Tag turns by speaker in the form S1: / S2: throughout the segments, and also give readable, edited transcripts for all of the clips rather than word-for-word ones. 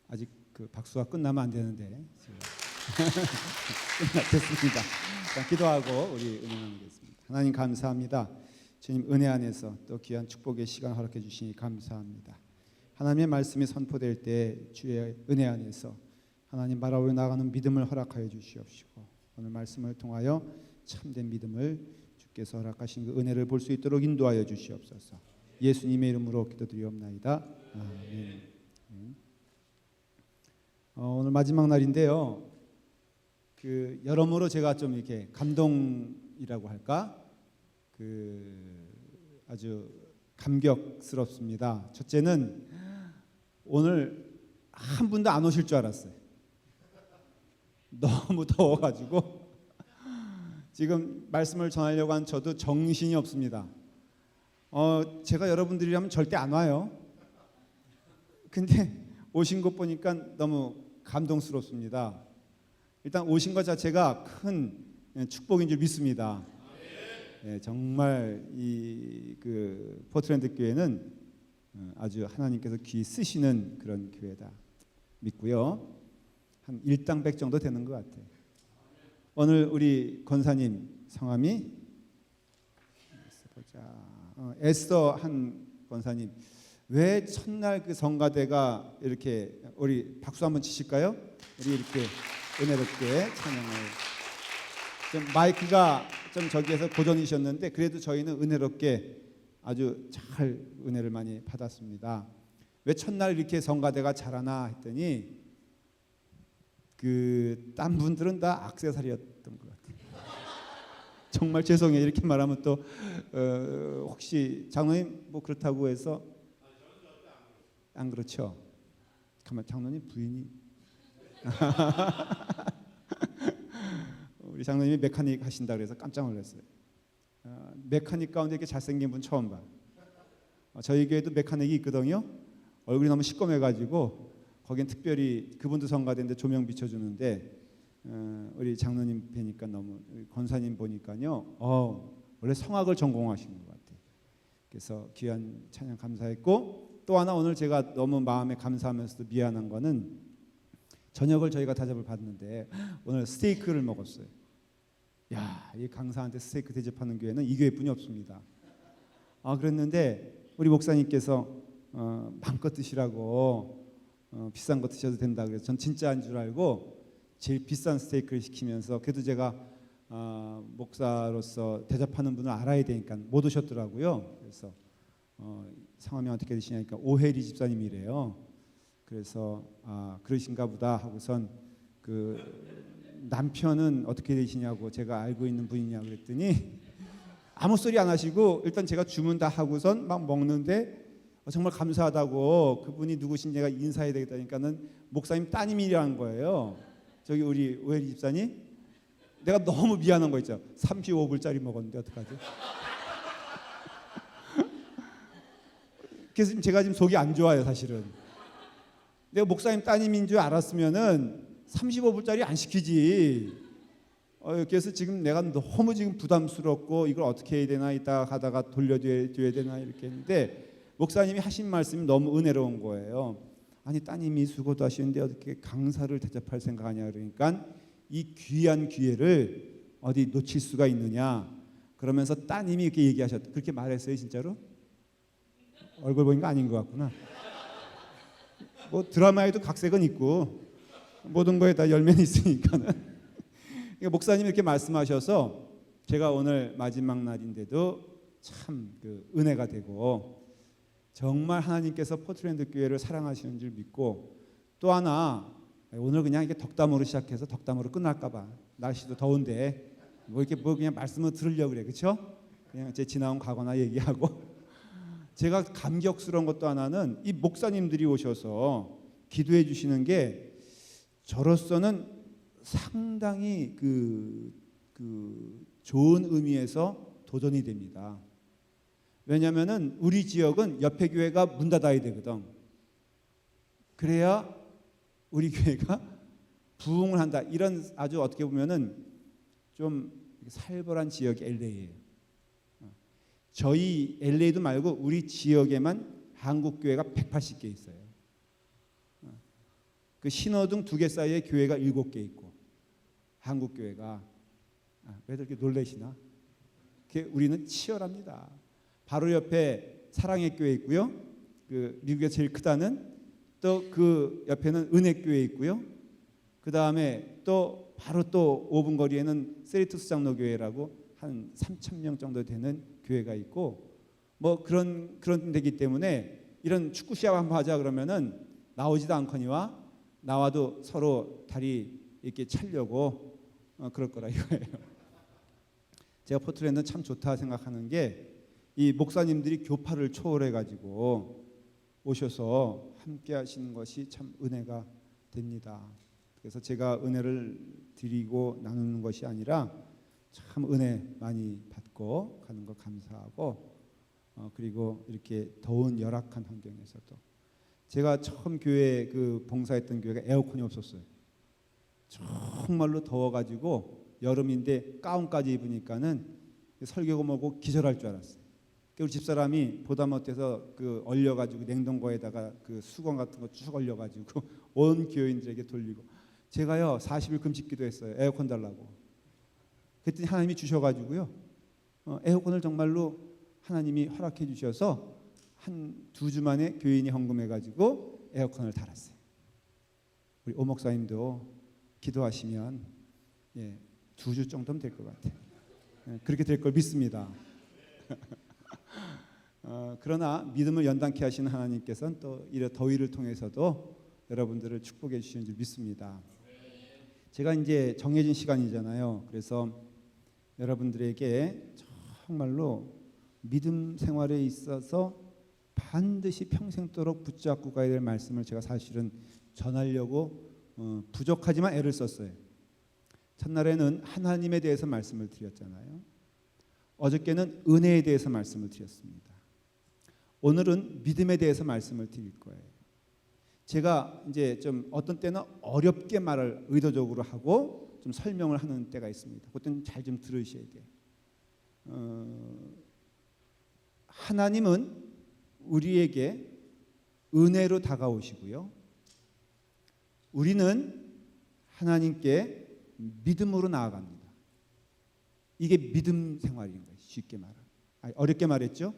S1: 아직 그 박수가 끝나면 안 되는데 지금 끝났습니다. 자, 기도하고 우리 은혜 나누겠습니다. 하나님 감사합니다. 주님 은혜 안에서 또 귀한 축복의 시간 허락해 주시니 감사합니다. 하나님의 말씀이 선포될 때 주의 은혜 안에서 하나님 바라보며 나가는 믿음을 허락하여 주시옵시고 오늘 말씀을 통하여 참된 믿음을 주께서 허락하신 그 은혜를 볼 수 있도록 인도하여 주시옵소서. 예수님의 이름으로 기도드리옵나이다. 아멘. 오늘 마지막 날인데요. 그 여러모로 제가 좀 이렇게 감동이라고 할까? 아주 감격스럽습니다. 첫째는 오늘 한 분도 안 오실 줄 알았어요. 너무 더워가지고 지금 말씀을 전하려고 한 저도 정신이 없습니다. 제가 여러분들이라면 절대 안 와요. 근데 오신 것 보니까 너무 감동스럽습니다. 일단 오신 것 자체가 큰 축복인 줄 믿습니다. 네, 정말 그 포트랜드 교회는 아주 하나님께서 귀 쓰시는 그런 교회다 믿고요. 한 일당백 정도 되는 것 같아요. 오늘 우리 권사님 성함이 에스더 한 권사님, 왜 첫날 그 성가대가 이렇게, 우리 박수 한번 치실까요? 우리 이렇게 은혜롭게 찬양을, 좀 마이크가 좀 저기에서 고전이셨는데 그래도 저희는 은혜롭게 아주 잘 은혜를 많이 받았습니다. 왜 첫날 이렇게 성가대가 잘하나 했더니 그 딴 분들은 다 액세서리였던 것 같아요. 정말 죄송해요. 이렇게 말하면 또 혹시 장로님 뭐 그렇다고 해서 안 그렇죠? 가만, 장로님 부인이 우리 장로님이 메카닉 하신다 그래서 깜짝 놀랐어요. 메카닉 가운데 이렇게 잘생긴 분 처음 봐. 저희 교회도 메카닉이 있거든요. 얼굴이 너무 시꺼매가지고 거긴 특별히 그분도 성가대인데 조명 비춰주는데 우리 장로님 뵈니까 너무, 권사님 보니까요. 원래 성악을 전공하신 것 같아요. 그래서 귀한 찬양 감사했고, 또 하나 오늘 제가 너무 마음에 감사하면서도 미안한 거는 저녁을 저희가 대접을 받는데 오늘 스테이크를 먹었어요. 야, 이 강사한테 스테이크 대접하는 교회는 이 교회뿐이 없습니다. 그랬는데 우리 목사님께서 마음껏 드시라고 비싼 거 드셔도 된다 그래서 전 진짜인 줄 알고 제일 비싼 스테이크를 시키면서, 그래도 제가 목사로서 대접하는 분을 알아야 되니까 못 오셨더라고요. 그래서 성함이 어떻게 되시냐니까 오혜리 집사님이래요. 그래서 그러신가 보다 하고선 그 남편은 어떻게 되시냐고 제가 알고 있는 분이냐 그랬더니 아무 소리 안 하시고 일단 제가 주문 다 하고선 막 먹는데 정말 감사하다고 그분이 누구신지 내가 인사해야 되겠다니까는 목사님 따님이라는 거예요. 저기 우리 오혜리 집사님, 내가 너무 미안한 거 있죠. 35불짜리 먹었는데 어떡하지? 그래서 제가 지금 속이 안 좋아요, 사실은. 내가 목사님 따님인 줄 알았으면은 35불짜리 안 시키지. 그래서 지금 내가 너무 지금 부담스럽고 이걸 어떻게 해야 되나, 이따 가다가 돌려줘야 되나 이렇게 했는데 목사님이 하신 말씀이 너무 은혜로운 거예요. 아니, 따님이 수고도 하시는데 어떻게 강사를 대접할 생각하냐 그러니까 이 귀한 기회를 어디 놓칠 수가 있느냐 그러면서 따님이 이렇게 얘기하셨다. 그렇게 말했어요, 진짜로? 얼굴 보니까 아닌 것 같구나. 뭐 드라마에도 각색은 있고 모든 거에 다 열매는 있으니까는. 목사님이 이렇게 말씀하셔서 제가 오늘 마지막 날인데도 참 그 은혜가 되고 정말 하나님께서 포트랜드 교회를 사랑하시는 줄 믿고, 또 하나 오늘 그냥 이게 덕담으로 시작해서 덕담으로 끝날까봐, 날씨도 더운데 뭐 이렇게 뭐 그냥 말씀을 들으려고 그래, 그렇죠? 그냥 제 지나온 과거나 얘기하고 제가 감격스러운 것도 하나는 이 목사님들이 오셔서 기도해 주시는 게 저로서는 상당히 그 좋은 의미에서 도전이 됩니다. 왜냐하면은 우리 지역은 옆에 교회가 문 닫아야 되거든. 그래야 우리 교회가 부흥을 한다. 이런 아주 어떻게 보면은 좀 살벌한 지역이 LA예요. 저희 LA도 말고 우리 지역에만 한국 교회가 180개 있어요. 그 신호등 2개 사이에 교회가 7개 있고 한국 교회가 왜들 이렇게 놀라시나? 우리는 치열합니다. 바로 옆에 사랑의 교회 있고요. 그 미국에 제일 크다는 또 그 옆에는 은혜교회 있고요. 그 다음에 또 바로 또 5분 거리에는 세리투스 장로교회라고 한 3,000명 정도 되는 교회가 있고 뭐 그런 데기 때문에 이런 축구 시합 한번 하자 그러면은 나오지도 않거니와 나와도 서로 다리 이렇게 차려고 그럴 거라 이거예요. 제가 포트랜드 참 좋다 생각하는 게 이 목사님들이 교파를 초월해 가지고 오셔서 함께 하시는 것이 참 은혜가 됩니다. 그래서 제가 은혜를 드리고 나누는 것이 아니라 참 은혜 많이 받고 가는 거 감사하고 그리고 이렇게 더운 열악한 환경에서도 제가 처음 교회 그 봉사했던 교회가 에어컨이 없었어요. 정말로 더워가지고 여름인데 가운까지 입으니까는 설교가 뭐고 기절할 줄 알았어요. 우리 집사람이 보다 못해서 그 얼려가지고 냉동고에다가 그 수건 같은 거 쭉 얼려가지고 온 교인들에게 돌리고 제가요 40일 금식 기도했어요. 에어컨 달라고. 그랬더니 하나님이 주셔가지고요 에어컨을 정말로 하나님이 허락해 주셔서 한 2주 만에 교인이 헌금해가지고 에어컨을 달았어요. 우리 오 목사님도 기도하시면 2주 정도면 될 것 같아요. 그렇게 될 걸 믿습니다. 그러나 믿음을 연단케 하시는 하나님께서는 또 이런 더위를 통해서도 여러분들을 축복해 주시는 줄 믿습니다. 제가 이제 정해진 시간이잖아요. 그래서 여러분들에게 정말로 믿음 생활에 있어서 반드시 평생도록 붙잡고 가야 될 말씀을 제가 사실은 전하려고 부족하지만 애를 썼어요. 첫날에는 하나님에 대해서 말씀을 드렸잖아요. 어저께는 은혜에 대해서 말씀을 드렸습니다. 오늘은 믿음에 대해서 말씀을 드릴 거예요. 제가 이제 좀 어떤 때는 어렵게 말을 의도적으로 하고 좀 설명을 하는 때가 있습니다. 그때는 잘 좀 들으셔야 돼요. 하나님은 우리에게 은혜로 다가오시고요. 우리는 하나님께 믿음으로 나아갑니다. 이게 믿음 생활인 거예요. 쉽게 말하면. 어렵게 말했죠?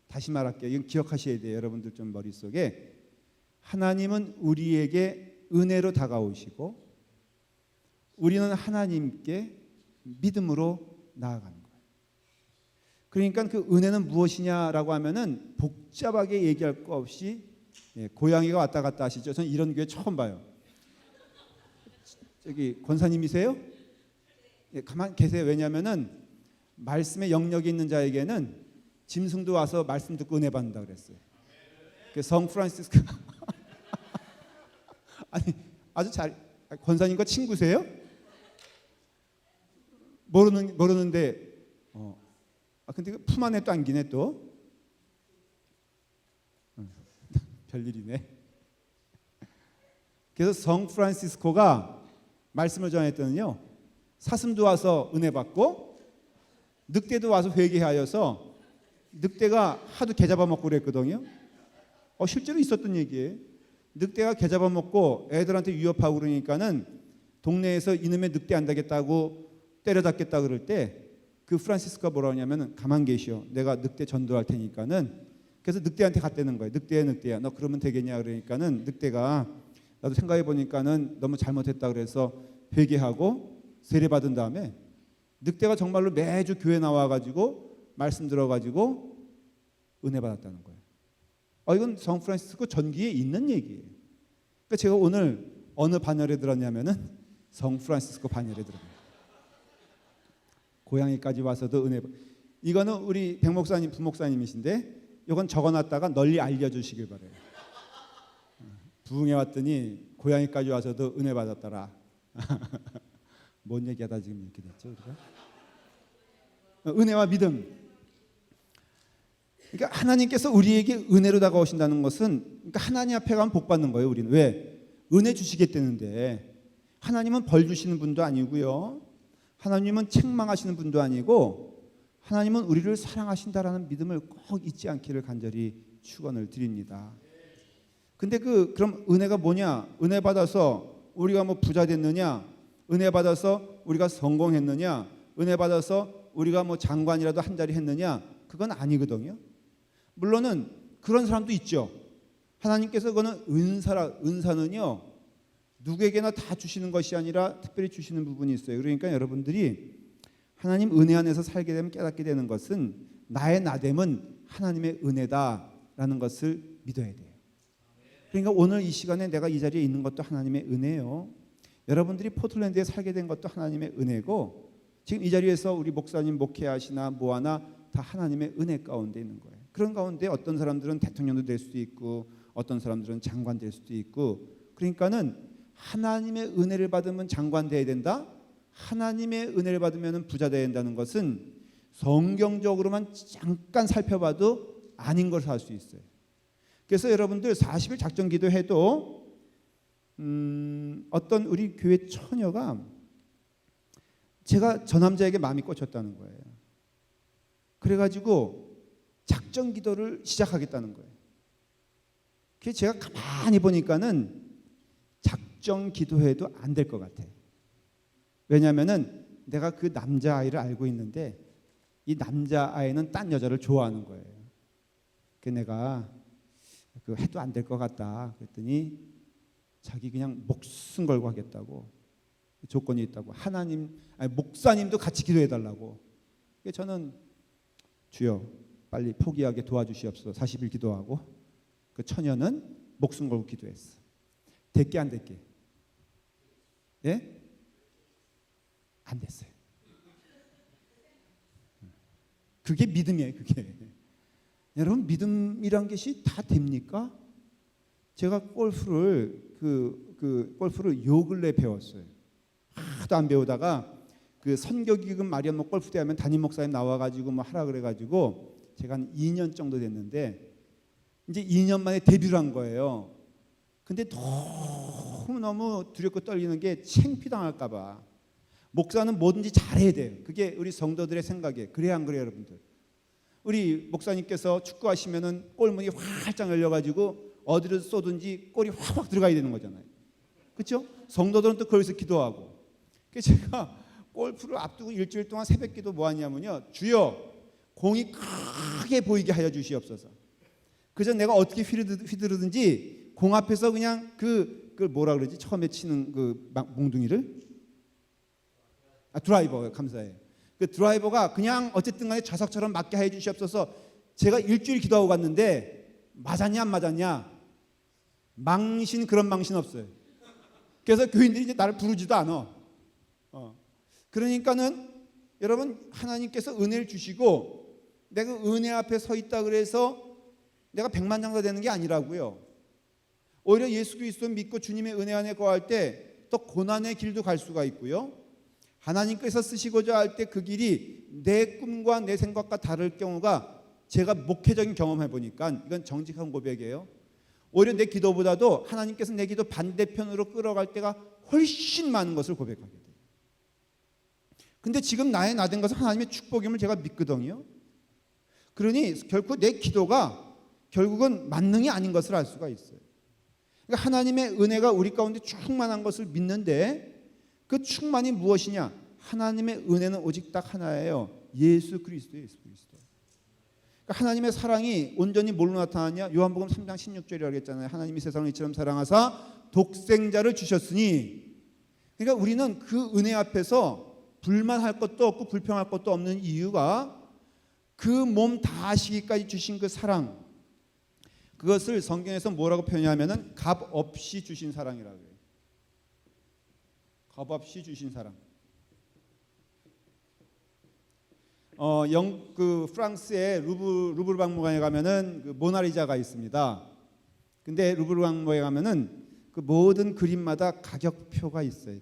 S1: 다시 말할게요. 이건 기억하셔야 돼요. 여러분들 좀 머릿속에. 하나님은 우리에게 은혜로 다가오시고 우리는 하나님께 믿음으로 나아가는 거예요. 그러니까 그 은혜는 무엇이냐라고 하면은 복잡하게 얘기할 거 없이 고양이가 왔다 갔다 하시죠. 저는 이런 교회 처음 봐요. 저기 권사님이세요? 가만 계세요. 왜냐하면은 말씀에 영역이 있는 자에게는 짐승도 와서 말씀 듣고 은혜 받는다 그랬어요. 성 프란시스코 아니 아주 잘 권사님과 친구세요? 모르는데 근데 품 안에 또 안기네 또 별일이네. 그래서 성 프란시스코가 말씀을 전했더니요 사슴도 와서 은혜 받고 늑대도 와서 회개하여서 늑대가 하도 개 잡아먹고 그랬거든요. 실제로 있었던 얘기예요. 늑대가 개 잡아먹고 애들한테 위협하고 그러니까는 동네에서 이놈의 늑대 안 되겠다고 때려잡겠다 그럴 때 그 프란시스코가 뭐라고 하냐면 가만 계시오. 내가 늑대 전도할 테니까는. 그래서 늑대한테 갔다는 거예요. 늑대야 너 그러면 되겠냐 그러니까는 늑대가 나도 생각해 보니까는 너무 잘못했다 그래서 회개하고 세례받은 다음에 늑대가 정말로 매주 교회 나와가지고 말씀 들어가지고 은혜 받았다는 거예요. 이건 성 프란시스코 전기에 있는 얘기예요. 그러니까 제가 오늘 어느 반열에 들었냐면은 성 프란시스코 반열에 들어요. 고향에까지 와서도 은혜. 이거는 우리 백 목사님, 부목사님이신데 이건 적어놨다가 널리 알려주시길 바래요. 부흥에 왔더니 고향에까지 와서도 은혜 받았더라. 뭔 얘기하다 지금 이렇게 됐죠, 우리가? 은혜와 믿음. 그러니까 하나님께서 우리에게 은혜로 다가오신다는 것은 그러니까 하나님 앞에 가면 복 받는 거예요. 우리는 왜? 은혜 주시겠다는데 하나님은 벌 주시는 분도 아니고요. 하나님은 책망하시는 분도 아니고 하나님은 우리를 사랑하신다라는 믿음을 꼭 잊지 않기를 간절히 축원을 드립니다. 근데 그럼 은혜가 뭐냐? 은혜 받아서 우리가 뭐 부자 됐느냐? 은혜 받아서 우리가 성공했느냐? 은혜 받아서 우리가 뭐 장관이라도 한 자리 했느냐? 그건 아니거든요. 물론은 그런 사람도 있죠. 하나님께서 그거는 은사는요, 누구에게나 다 주시는 것이 아니라 특별히 주시는 부분이 있어요. 그러니까 여러분들이 하나님 은혜 안에서 살게 되면 깨닫게 되는 것은 나의 나됨은 하나님의 은혜다라는 것을 믿어야 돼요. 그러니까 오늘 이 시간에 내가 이 자리에 있는 것도 하나님의 은혜예요. 여러분들이 포틀랜드에 살게 된 것도 하나님의 은혜고, 지금 이 자리에서 우리 목사님 목회하시나 뭐하나 다 하나님의 은혜 가운데 있는 거예요. 그런 가운데 어떤 사람들은 대통령도 될 수도 있고 어떤 사람들은 장관 될 수도 있고, 그러니까는 하나님의 은혜를 받으면 장관 돼야 된다, 하나님의 은혜를 받으면 부자 돼야 된다는 것은 성경적으로만 잠깐 살펴봐도 아닌 것을 알 수 있어요. 그래서 여러분들 40일 작전 기도해도 어떤 우리 교회 처녀가 제가 저 남자에게 마음이 꽂혔다는 거예요. 그래가지고 작전 기도를 시작하겠다는 거예요. 그래서 제가 가만히 보니까는 작전 기도해도 안 될 것 같아. 왜냐하면은 내가 그 남자아이를 알고 있는데 이 남자아이는 딴 여자를 좋아하는 거예요. 그래서 내가 해도 안 될 것 같다 그랬더니 자기 그냥 목숨 걸고 하겠다고, 조건이 있다고, 목사님도 같이 기도해달라고. 그래서 저는 주여 빨리 포기하게 도와주시옵소서 40일 기도하고 그 처녀는 목숨 걸고 기도했어. 됐게 안 됐게? 예? 안 됐어요. 그게 믿음이에요. 그게. 여러분 믿음이란 것이 다 됩니까? 제가 골프를 골프를 요 근래 배웠어요. 하도 안 배우다가 그 선교기금 마련 뭐 골프대 하면 담임 목사님 나와가지고 뭐 하라 그래가지고 제가 한 2년 정도 됐는데 이제 2년 만에 데뷔를 한 거예요. 근데 너무 두렵고 떨리는 게 창피당할까봐. 목사는 뭐든지 잘해야 돼요. 그게 우리 성도들의 생각이에요. 그래야 안 그래요, 여러분들? 우리 목사님께서 축구하시면은 골문이 활짝 열려가지고 어디를 쏘든지 골이 확 들어가야 되는 거잖아요. 그렇죠? 성도들은 또 거기서 기도하고. 그래서 제가 골프를 앞두고 일주일 동안 새벽 기도 뭐 하냐면요, 주여 공이 크게 보이게 하여 주시옵소서. 그래서 내가 어떻게 휘두르든지 공 앞에서 그냥 그 뭐라 그러지? 처음에 치는 그 몽둥이를 드라이버, 감사해요. 그 드라이버가 그냥 어쨌든 간에 자석처럼 맞게 해 주시옵소서. 제가 일주일 기도하고 갔는데 맞았냐 안 맞았냐? 그런 망신 없어요. 그래서 교인들이 이제 나를 부르지도 않아. 그러니까는 여러분 하나님께서 은혜를 주시고 내가 은혜 앞에 서 있다 그래서 내가 백만장자 되는 게 아니라고요. 오히려 예수 그리스도 믿고 주님의 은혜 안에 거할 때 또 고난의 길도 갈 수가 있고요. 하나님께서 쓰시고자 할 때 그 길이 내 꿈과 내 생각과 다를 경우가 제가 목회적인 경험해 보니까 이건 정직한 고백이에요. 오히려 내 기도보다도 하나님께서 내 기도 반대편으로 끌어갈 때가 훨씬 많은 것을 고백하게 돼요. 근데 지금 나의 나된 것은 하나님의 축복임을 제가 믿거든요. 그러니 결코 내 기도가 결국은 만능이 아닌 것을 알 수가 있어요. 그러니까 하나님의 은혜가 우리 가운데 충만한 것을 믿는데 그 충만이 무엇이냐? 하나님의 은혜는 오직 딱 하나예요. 예수 그리스도예요. 예수 그리스도. 그러니까 하나님의 사랑이 온전히 뭘로 나타나냐? 요한복음 3장 16절이라고 했잖아요. 하나님이 세상을 이처럼 사랑하사 독생자를 주셨으니. 그러니까 우리는 그 은혜 앞에서 불만할 것도 없고 불평할 것도 없는 이유가 그 몸 다 하시기까지 주신 그 사랑, 그것을 성경에서 뭐라고 표현하면은 값 없이 주신 사랑이라고 해요. 값 없이 주신 사랑. 프랑스의 루브르 박물관에 가면은 그 모나리자가 있습니다. 근데 루브르 박물관에 가면은 그 모든 그림마다 가격표가 있어요.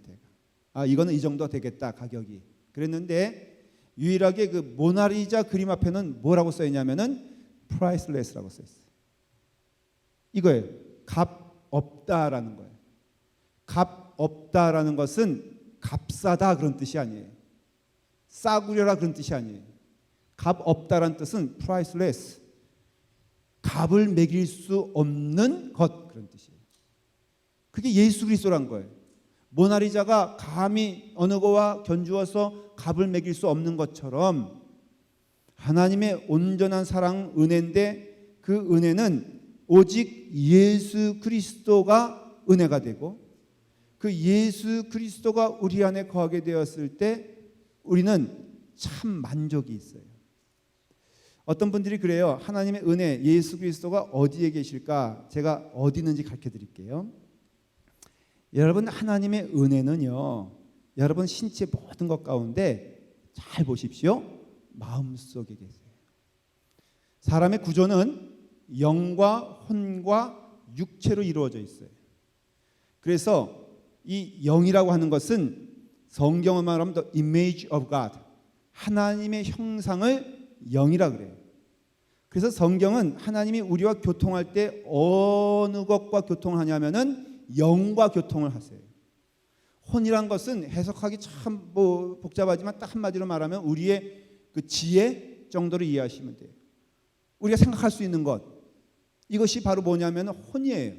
S1: 이거는 이 정도 되겠다 가격이. 그랬는데 유일하게 그 모나리자 그림 앞에는 뭐라고 써 있냐면은 priceless라고 써 있어요. 이거예요. 값 없다라는 거예요. 값 없다라는 것은 값싸다 그런 뜻이 아니에요. 싸구려라 그런 뜻이 아니에요. 값 없다라는 뜻은 priceless, 값을 매길 수 없는 것. 그런 뜻이에요. 그게 예수 그리스도란 거예요. 모나리자가 감히 어느 거와 견주어서 값을 매길 수 없는 것처럼 하나님의 온전한 사랑 은혜인데 그 은혜는 오직 예수 그리스도가 은혜가 되고 그 예수 그리스도가 우리 안에 거하게 되었을 때 우리는 참 만족이 있어요. 어떤 분들이 그래요. 하나님의 은혜, 예수 그리스도가 어디에 계실까? 제가 어디 있는지 가르쳐 드릴게요. 여러분, 하나님의 은혜는요, 여러분 신체 모든 것 가운데 잘 보십시오. 마음속에 계세요. 사람의 구조는 영과 혼과 육체로 이루어져 있어요. 그래서 이 영이라고 하는 것은 성경을 말하면 the image of God, 하나님의 형상을 영이라 그래요. 그래서 성경은 하나님이 우리와 교통할 때 어느 것과 교통을 하냐면은 영과 교통을 하세요. 혼이란 것은 해석하기 참 복잡하지만 딱 한마디로 말하면 우리의 그 지혜 정도로 이해하시면 돼요. 우리가 생각할 수 있는 것, 이것이 바로 뭐냐면 혼이에요.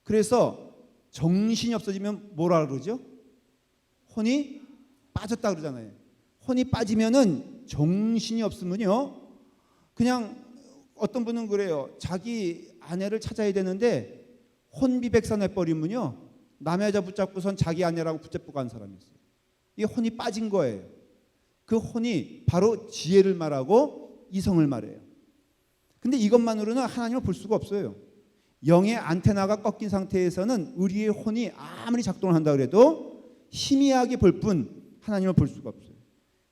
S1: 그래서 정신이 없어지면 뭐라 그러죠? 혼이 빠졌다 그러잖아요. 혼이 빠지면은 정신이 없으면요, 그냥 어떤 분은 그래요. 자기 아내를 찾아야 되는데 혼비백산 해버리면요, 남의 여자 붙잡고선 자기 아내라고 붙잡고 간 사람이 있어요. 이게 혼이 빠진 거예요. 그 혼이 바로 지혜를 말하고 이성을 말해요. 근데 이것만으로는 하나님을 볼 수가 없어요. 영의 안테나가 꺾인 상태에서는 우리의 혼이 아무리 작동을 한다 그래도 희미하게 볼 뿐 하나님을 볼 수가 없어요.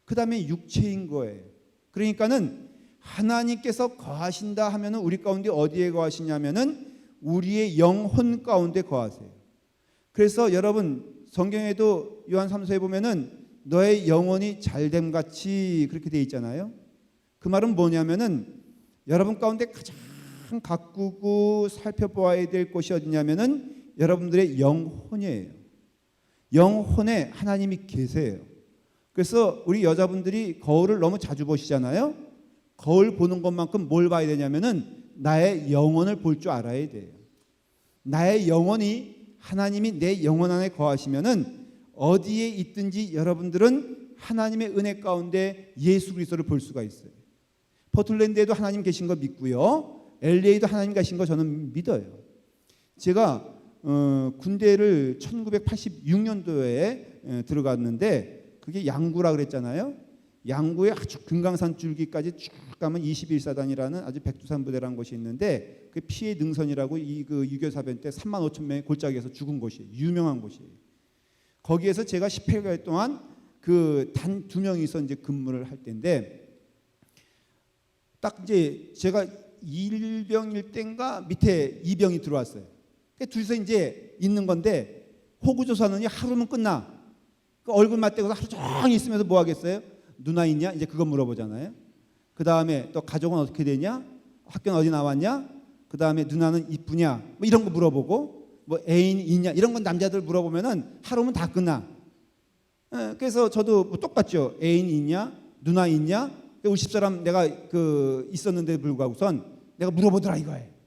S1: 그 다음에 육체인 거예요. 그러니까는 하나님께서 거하신다 하면은 우리 가운데 어디에 거하시냐면은 우리의 영혼 가운데 거하세요. 그래서 여러분 성경에도 요한 3서에 보면은 너의 영혼이 잘됨 같이 그렇게 돼 있잖아요. 그 말은 뭐냐면은 여러분 가운데 가장 가꾸고 살펴보아야 될 곳이 어디냐면은 여러분들의 영혼이에요. 영혼에 하나님이 계세요. 그래서 우리 여자분들이 거울을 너무 자주 보시잖아요. 거울 보는 것만큼 뭘 봐야 되냐면은 나의 영혼을 볼 줄 알아야 돼요. 나의 영혼이 하나님이 내 영혼 안에 거하시면은 어디에 있든지 여러분들은 하나님의 은혜 가운데 예수 그리스도를 볼 수가 있어요. 포틀랜드에도 하나님 계신 거 믿고요. LA도 하나님 계신 거 저는 믿어요. 제가 군대를 1986년도에 들어갔는데 그게 양구라 그랬잖아요. 양구에 아주 금강산 줄기까지 쭉 가면 21사단이라는 아주 백두산 부대라는 곳이 있는데 그 피해 능선이라고 그 6.25 사변 때 3만 5천 명이 골짜기에서 죽은 곳이에요. 유명한 곳이에요. 거기에서 제가 18개월 동안 그 단 2명이서 이제 근무를 할 때인데 딱 이제 제가 1병일 땐가 밑에 2병이 들어왔어요. 둘이서 이제 있는 건데 호구조사는 하루면 끝나. 그 얼굴 맞대고 하루 종일 있으면서 뭐 하겠어요? 누나 있냐? 이제 그거 물어보잖아요. 그 다음에 또 가족은 어떻게 되냐? 학교는 어디 나왔냐? 그 다음에 누나는 이쁘냐? 뭐 이런 거 물어보고 뭐 애인 있냐? 이런 건 남자들 물어보면은 하루면 다 끝나. 그래서 저도 뭐 똑같죠. 애인 있냐? 누나 있냐? 우리 집사람 내가 그 있었는데 불구하고선 내가 물어보더라 이거예요.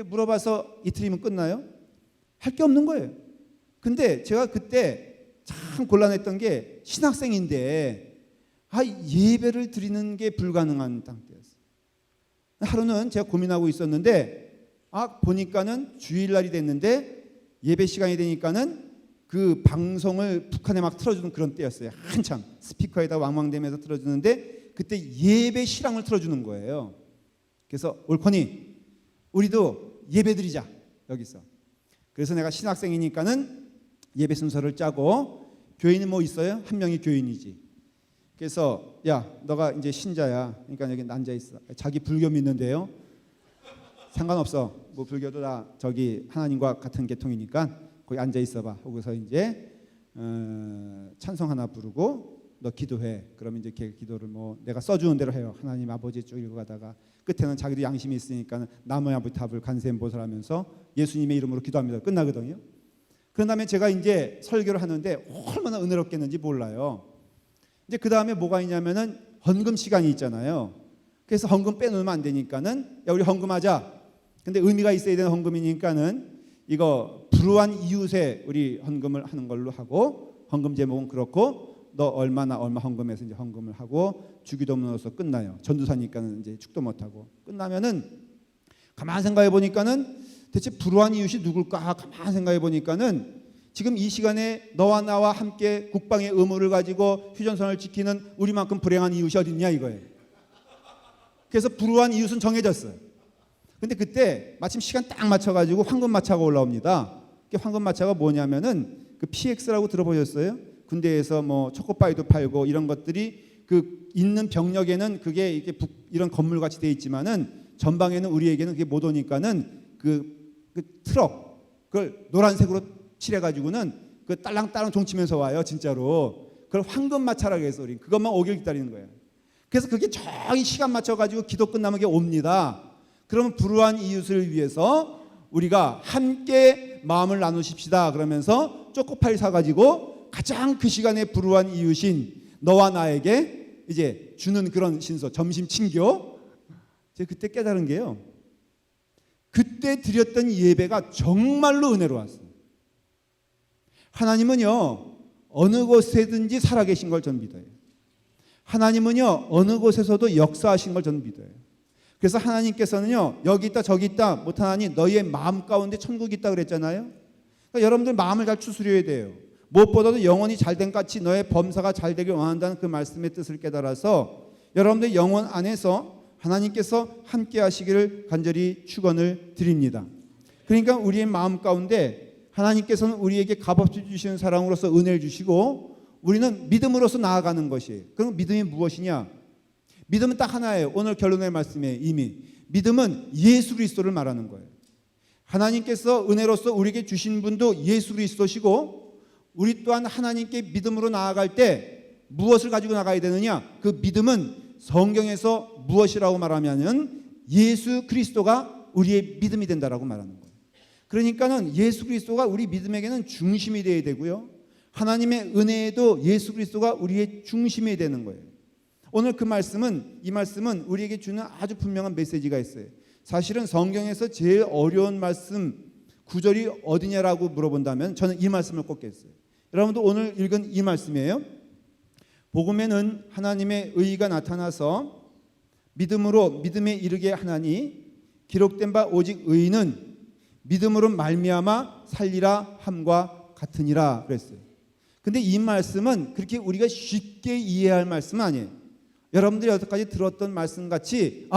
S1: 물어봐서 이틀이면 끝나요? 할 게 없는 거예요. 근데 제가 그때 참 곤란했던 게 신학생인데 예배를 드리는 게 불가능한 상태였어요. 하루는 제가 고민하고 있었는데 보니까는 주일날이 됐는데 예배 시간이 되니까는 그 방송을 북한에 막 틀어주는 그런 때였어요. 한참 스피커에다 왕왕대면서 틀어주는데 그때 예배 실황을 틀어주는 거예요. 그래서 올코니 우리도 예배 드리자 여기서. 그래서 내가 신학생이니까는 예배 순서를 짜고 교인은 뭐 있어요? 한 명이 교인이지. 그래서 야 너가 이제 신자야. 그러니까 여기 앉아 있어. 자기 불교 믿는데요. 상관없어. 뭐 불교도 다 저기 하나님과 같은 계통이니까 거기 앉아 있어봐. 거기서 이제 찬송 하나 부르고 너 기도해. 그러면 이제 기도를 뭐 내가 써주는 대로 해요. 하나님 아버지 쭉 읽어가다가 끝에는 자기도 양심이 있으니까 나무야부탑을 간세음보살하면서 예수님의 이름으로 기도합니다. 끝나거든요. 그런 다음에 제가 이제 설교를 하는데 얼마나 은혜롭겠는지 몰라요. 이제 그 다음에 뭐가 있냐면은 헌금 시간이 있잖아요. 그래서 헌금 빼놓으면 안 되니까는 야 우리 헌금하자. 근데 의미가 있어야 되는 헌금이니까는 이거 불우한 이웃에 우리 헌금을 하는 걸로 하고, 헌금 제목은 그렇고 너 얼마 헌금해서 이제 헌금을 하고 주기도문으로서 끝나요. 전도사니까는 이제 축도 못 하고 끝나면은 가만 생각해 보니까는 대체 불우한 이웃이 누굴까? 가만 생각해 보니까는 지금 이 시간에 너와 나와 함께 국방의 의무를 가지고 휴전선을 지키는 우리만큼 불행한 이웃이 어딨냐 이거예요. 그래서 불우한 이웃은 정해졌어요. 근데 그때 마침 시간 딱 맞춰가지고 황금마차가 올라옵니다. 황금마차가 뭐냐면은 그 PX라고 들어보셨어요? 군대에서 뭐 초코파이도 팔고 이런 것들이 그 있는 병력에는 그게 이렇게 이런 건물 같이 돼 있지만은 전방에는 우리에게는 그게 못 오니까는 그 트럭 그걸 노란색으로 칠해가지고는 그 딸랑딸랑 종치면서 와요. 진짜로. 그걸 황금마차라고 해서 우리 그것만 오길 기다리는 거예요. 그래서 그게 저기 시간 맞춰가지고 기도 끝나면 그게 옵니다. 그러면 불우한 이웃을 위해서 우리가 함께 마음을 나누십시다 그러면서 초코파이 사가지고 가장 그 시간에 불우한 이웃인 너와 나에게 이제 주는 그런 신소, 점심 친교. 제가 그때 깨달은 게요, 그때 드렸던 예배가 정말로 은혜로웠어요. 하나님은요 어느 곳에든지 살아계신 걸 저는 믿어요. 하나님은요 어느 곳에서도 역사하신 걸 저는 믿어요. 그래서 하나님께서는요 여기 있다 저기 있다 못하나니 너희의 마음 가운데 천국이 있다 그랬잖아요. 그러니까 여러분들 마음을 잘 추스려야 돼요. 무엇보다도 영혼이 잘된 같이 너의 범사가 잘되길 원한다는 그 말씀의 뜻을 깨달아서 여러분들 영혼 안에서 하나님께서 함께 하시기를 간절히 축원을 드립니다. 그러니까 우리의 마음 가운데 하나님께서는 우리에게 값없이 주시는 사랑으로서 은혜를 주시고 우리는 믿음으로서 나아가는 것이에요. 그럼 믿음이 무엇이냐? 믿음은 딱 하나예요. 오늘 결론의 말씀에 이미 믿음은 예수 그리스도를 말하는 거예요. 하나님께서 은혜로서 우리에게 주신 분도 예수 그리스도시고 우리 또한 하나님께 믿음으로 나아갈 때 무엇을 가지고 나가야 되느냐? 그 믿음은 성경에서 무엇이라고 말하면은 예수 그리스도가 우리의 믿음이 된다라고 말하는 거예요. 그러니까는 예수 그리스도가 우리 믿음에게는 중심이 되어야 되고요. 하나님의 은혜에도 예수 그리스도가 우리의 중심이 되는 거예요. 오늘 이 말씀은 우리에게 주는 아주 분명한 메시지가 있어요. 사실은 성경에서 제일 어려운 말씀 구절이 어디냐라고 물어본다면 저는 이 말씀을 꼽겠어요. 여러분도 오늘 읽은 이 말씀이에요. 복음에는 하나님의 의가 나타나서 믿음으로 믿음에 이르게 하나니 기록된 바 오직 의인은 믿음으로 말미암아 살리라 함과 같으니라 그랬어요. 근데 이 말씀은 그렇게 우리가 쉽게 이해할 말씀은 아니에요. 여러분들이 여태까지 들었던 말씀같이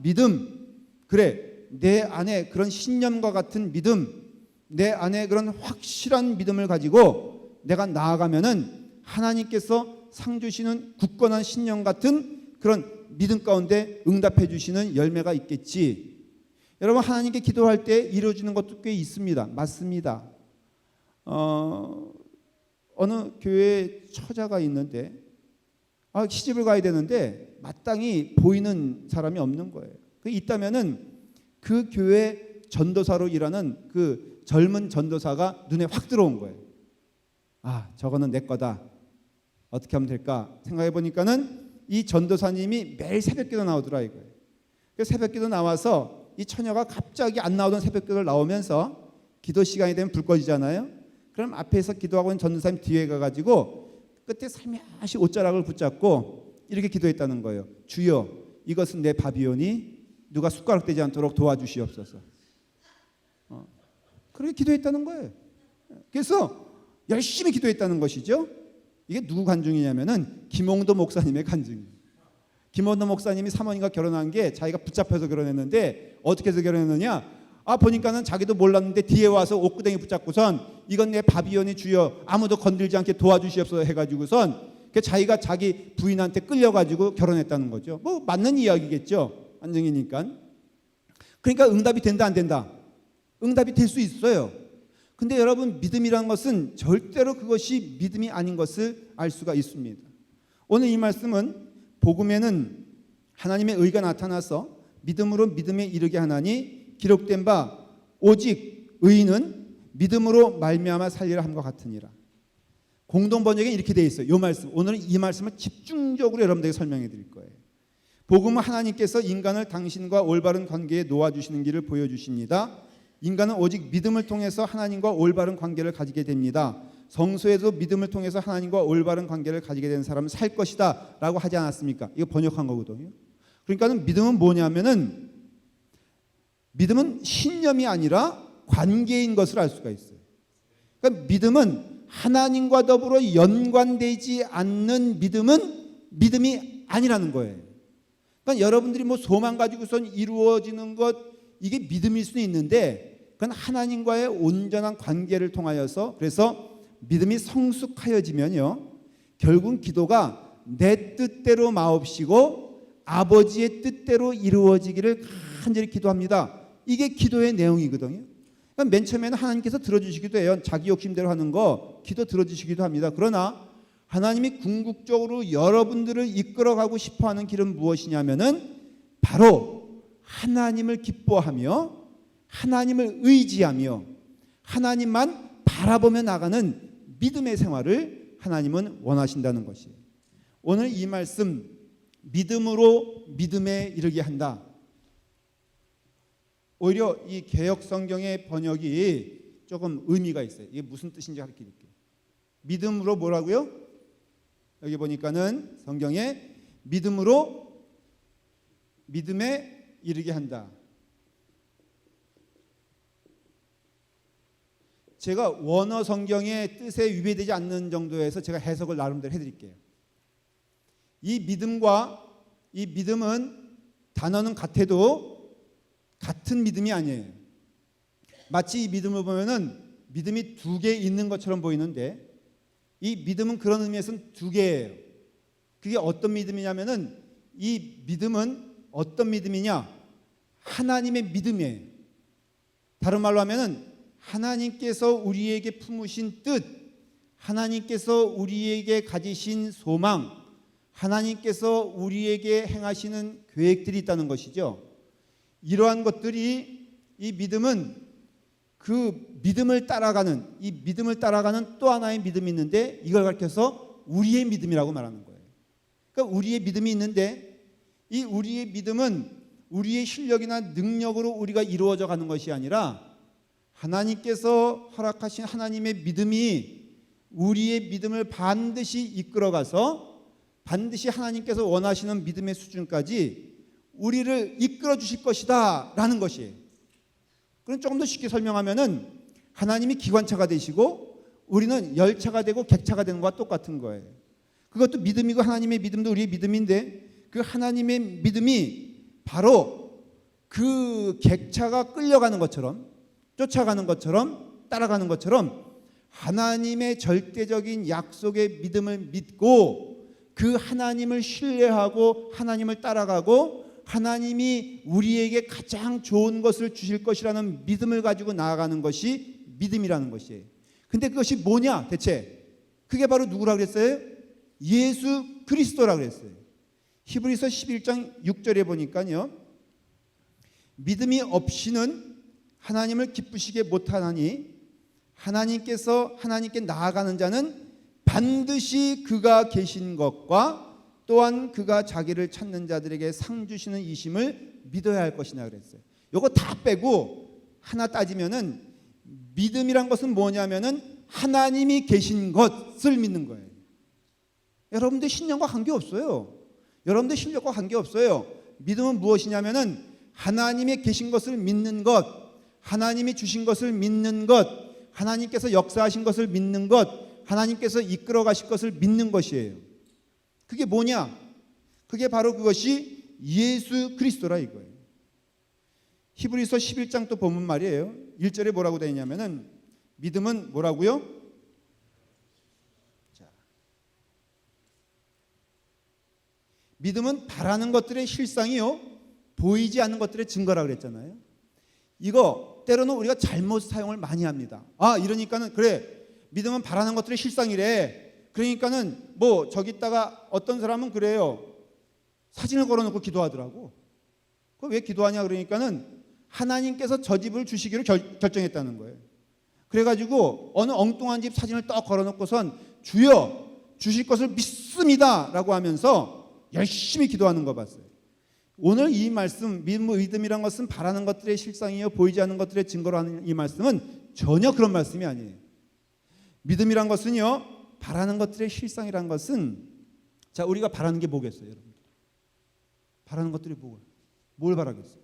S1: 믿음, 그래 내 안에 그런 신념과 같은 믿음, 내 안에 그런 확실한 믿음을 가지고 내가 나아가면은 하나님께서 상 주시는 굳건한 신념 같은 그런 믿음 가운데 응답해 주시는 열매가 있겠지. 여러분 하나님께 기도할 때 이루어지는 것도 꽤 있습니다. 맞습니다. 어느 교회에 처자가 있는데 시집을 가야 되는데 마땅히 보이는 사람이 없는 거예요. 있다면은 그 교회 전도사로 일하는 그 젊은 전도사가 눈에 확 들어온 거예요. 저거는 내 거다. 어떻게 하면 될까 생각해 보니까는 이 전도사님이 매일 새벽기도 나오더라 이거예요. 그래서 새벽기도 나와서 이 처녀가 갑자기 안 나오던 새벽기도를 나오면서 기도 시간이 되면 불 꺼지잖아요. 그럼 앞에서 기도하고 있는 전도사님 뒤에 가가지고 끝에 살며시 옷자락을 붙잡고 이렇게 기도했다는 거예요. 주여, 이것은 내 밥이오니 누가 숟가락 대지 않도록 도와주시옵소서. 그렇게 기도했다는 거예요. 그래서 열심히 기도했다는 것이죠. 이게 누구 간증이냐면은 김홍도 목사님의 간증이에요. 김홍도 목사님이 사모님과 결혼한 게 자기가 붙잡혀서 결혼했는데 어떻게 해서 결혼했느냐? 보니까는 자기도 몰랐는데 뒤에 와서 옷구덩이 붙잡고선 이건 내 밥이오니 주여 아무도 건들지 않게 도와주시옵소서 해가지고선 자기가 자기 부인한테 끌려가지고 결혼했다는 거죠. 뭐 맞는 이야기겠죠. 안정이니까. 그러니까 응답이 된다 안 된다? 응답이 될 수 있어요. 근데 여러분 믿음이라는 것은 절대로 그것이 믿음이 아닌 것을 알 수가 있습니다. 오늘 이 말씀은 복음에는 하나님의 의가 나타나서 믿음으로 믿음에 이르게 하나니 기록된 바 오직 의인은 믿음으로 말미암아 살리라 함과 같으니라. 공동 번역에 이렇게 되어 있어요. 이 말씀 오늘은 이 말씀을 집중적으로 여러분들에게 설명해 드릴 거예요. 복음은 하나님께서 인간을 당신과 올바른 관계에 놓아주시는 길을 보여주십니다. 인간은 오직 믿음을 통해서 하나님과 올바른 관계를 가지게 됩니다. 성서에도 믿음을 통해서 하나님과 올바른 관계를 가지게 된 사람은 살 것이다 라고 하지 않았습니까? 이거 번역한 거거든요. 그러니까 믿음은 뭐냐면은, 믿음은 신념이 아니라 관계인 것을 알 수가 있어요. 그러니까 믿음은 하나님과 더불어 연관되지 않는 믿음은 믿음이 아니라는 거예요. 그러니까 여러분들이 뭐 소망 가지고선 이루어지는 것, 이게 믿음일 수는 있는데 그건 하나님과의 온전한 관계를 통하여서, 그래서 믿음이 성숙하여지면요, 결국은 기도가 내 뜻대로 마옵시고 아버지의 뜻대로 이루어지기를 간절히 기도합니다. 이게 기도의 내용이거든요. 그러니까 맨 처음에는 하나님께서 들어주시기도 해요. 자기 욕심대로 하는 거 기도 들어주시기도 합니다. 그러나 하나님이 궁극적으로 여러분들을 이끌어가고 싶어하는 길은 무엇이냐면은 바로 하나님을 기뻐하며 하나님을 의지하며 하나님만 바라보며 나가는 믿음의 생활을 하나님은 원하신다는 것이에요. 오늘 이 말씀, 믿음으로 믿음에 이르게 한다. 오히려 이 개역 성경의 번역이 조금 의미가 있어요. 이게 무슨 뜻인지 가르쳐드릴게요. 믿음으로 뭐라고요? 여기 보니까는 성경에 믿음으로 믿음에 이르게 한다. 제가 원어 성경의 뜻에 위배되지 않는 정도에서 제가 해석을 나름대로 해드릴게요. 이 믿음과 이 믿음은 단어는 같아도 같은 믿음이 아니에요. 마치 이 믿음을 보면은 믿음이 두 개 있는 것처럼 보이는데 이 믿음은 그런 의미에서는 두 개예요. 그게 어떤 믿음이냐면은 이 믿음은 어떤 믿음이냐? 하나님의 믿음이에요. 다른 말로 하면은 하나님께서 우리에게 품으신 뜻, 하나님께서 우리에게 가지신 소망, 하나님께서 우리에게 행하시는 계획들이 있다는 것이죠. 이러한 것들이, 이 믿음은 그 믿음을 따라가는, 이 믿음을 따라가는 또 하나의 믿음이 있는데 이걸 가르쳐서 우리의 믿음이라고 말하는 거예요. 그러니까 우리의 믿음이 있는데 이 우리의 믿음은 우리의 실력이나 능력으로 우리가 이루어져 가는 것이 아니라 하나님께서 허락하신 하나님의 믿음이 우리의 믿음을 반드시 이끌어가서 반드시 하나님께서 원하시는 믿음의 수준까지 우리를 이끌어 주실 것이다 라는 것이에요. 그럼 조금 더 쉽게 설명하면은 하나님이 기관차가 되시고 우리는 열차가 되고 객차가 되는 것과 똑같은 거예요. 그것도 믿음이고 하나님의 믿음도 우리의 믿음인데 그 하나님의 믿음이 바로 그 객차가 끌려가는 것처럼, 쫓아가는 것처럼, 따라가는 것처럼 하나님의 절대적인 약속의 믿음을 믿고 그 하나님을 신뢰하고 하나님을 따라가고 하나님이 우리에게 가장 좋은 것을 주실 것이라는 믿음을 가지고 나아가는 것이 믿음이라는 것이에요. 근데 그것이 뭐냐 대체? 그게 바로 누구라고 그랬어요? 예수 그리스도라고 그랬어요. 히브리서 11장 6절에 보니까요, 믿음이 없이는 하나님을 기쁘시게 못하나니 하나님께서 하나님께 나아가는 자는 반드시 그가 계신 것과 또한 그가 자기를 찾는 자들에게 상 주시는 이심을 믿어야 할 것이냐 그랬어요. 요거 다 빼고 하나 따지면은 믿음이란 것은 뭐냐면은 하나님이 계신 것을 믿는 거예요. 여러분들 신념과 관계없어요. 여러분들 실력과 관계없어요. 믿음은 무엇이냐면은 하나님이 계신 것을 믿는 것, 하나님이 주신 것을 믿는 것, 하나님께서 역사하신 것을 믿는 것, 하나님께서 이끌어 가실 것을 믿는 것이에요. 그게 뭐냐? 그게 바로 그것이 예수 그리스도라 이거예요. 히브리서 11장 또 본문 말이에요. 1절에 뭐라고 되어 있냐면은 믿음은 뭐라고요? 자, 믿음은 바라는 것들의 실상이요 보이지 않는 것들의 증거라 그랬잖아요. 이거 때로는 우리가 잘못 사용을 많이 합니다. 아, 이러니까는 그래, 믿음은 바라는 것들의 실상이래. 그러니까는 뭐 저기다가 어떤 사람은 그래요. 사진을 걸어놓고 기도하더라고. 그거 왜 기도하냐 그러니까는 하나님께서 저 집을 주시기로 결정했다는 거예요. 그래가지고 어느 엉뚱한 집 사진을 딱 걸어놓고선 주여 주실 것을 믿습니다 라고 하면서 열심히 기도하는 거 봤어요. 오늘 이 말씀, 믿음이란 것은 바라는 것들의 실상이요 보이지 않는 것들의 증거로 하는 이 말씀은 전혀 그런 말씀이 아니에요. 믿음이란 것은요, 바라는 것들의 실상이란 것은, 자, 우리가 바라는 게 뭐겠어요, 여러분? 바라는 것들이 뭐예요? 뭘 바라겠어요?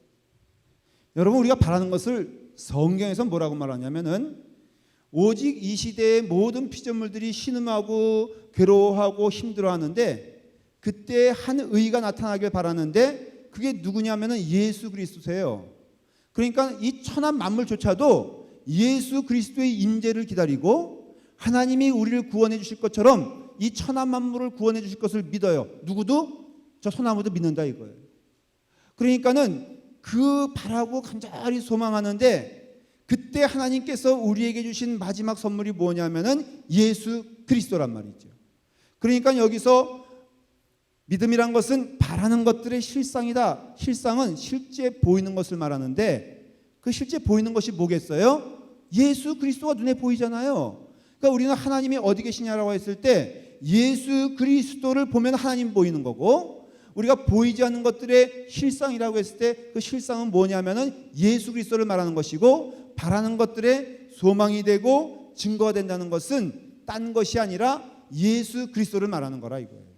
S1: 여러분, 우리가 바라는 것을 성경에서 뭐라고 말하냐면은, 오직 이 시대의 모든 피조물들이 신음하고 괴로워하고 힘들어하는데 그때 한 의가 나타나길 바라는데 그게 누구냐면은 예수 그리스도세요. 그러니까 이 천한 만물조차도 예수 그리스도의 임재를 기다리고 하나님이 우리를 구원해 주실 것처럼 이 천한 만물을 구원해 주실 것을 믿어요. 누구도? 저 소나무도 믿는다 이거예요. 그러니까는 그 바라고 간절히 소망하는데 그때 하나님께서 우리에게 주신 마지막 선물이 뭐냐면은 예수 그리스도란 말이죠. 그러니까 여기서 믿음이란 것은 바라는 것들의 실상이다. 실상은 실제 보이는 것을 말하는데 그 실제 보이는 것이 뭐겠어요? 예수 그리스도가 눈에 보이잖아요. 그러니까 우리는 하나님이 어디 계시냐라고 했을 때 예수 그리스도를 보면 하나님 보이는 거고, 우리가 보이지 않는 것들의 실상이라고 했을 때 그 실상은 뭐냐면은 예수 그리스도를 말하는 것이고, 바라는 것들의 소망이 되고 증거가 된다는 것은 딴 것이 아니라 예수 그리스도를 말하는 거라 이거예요.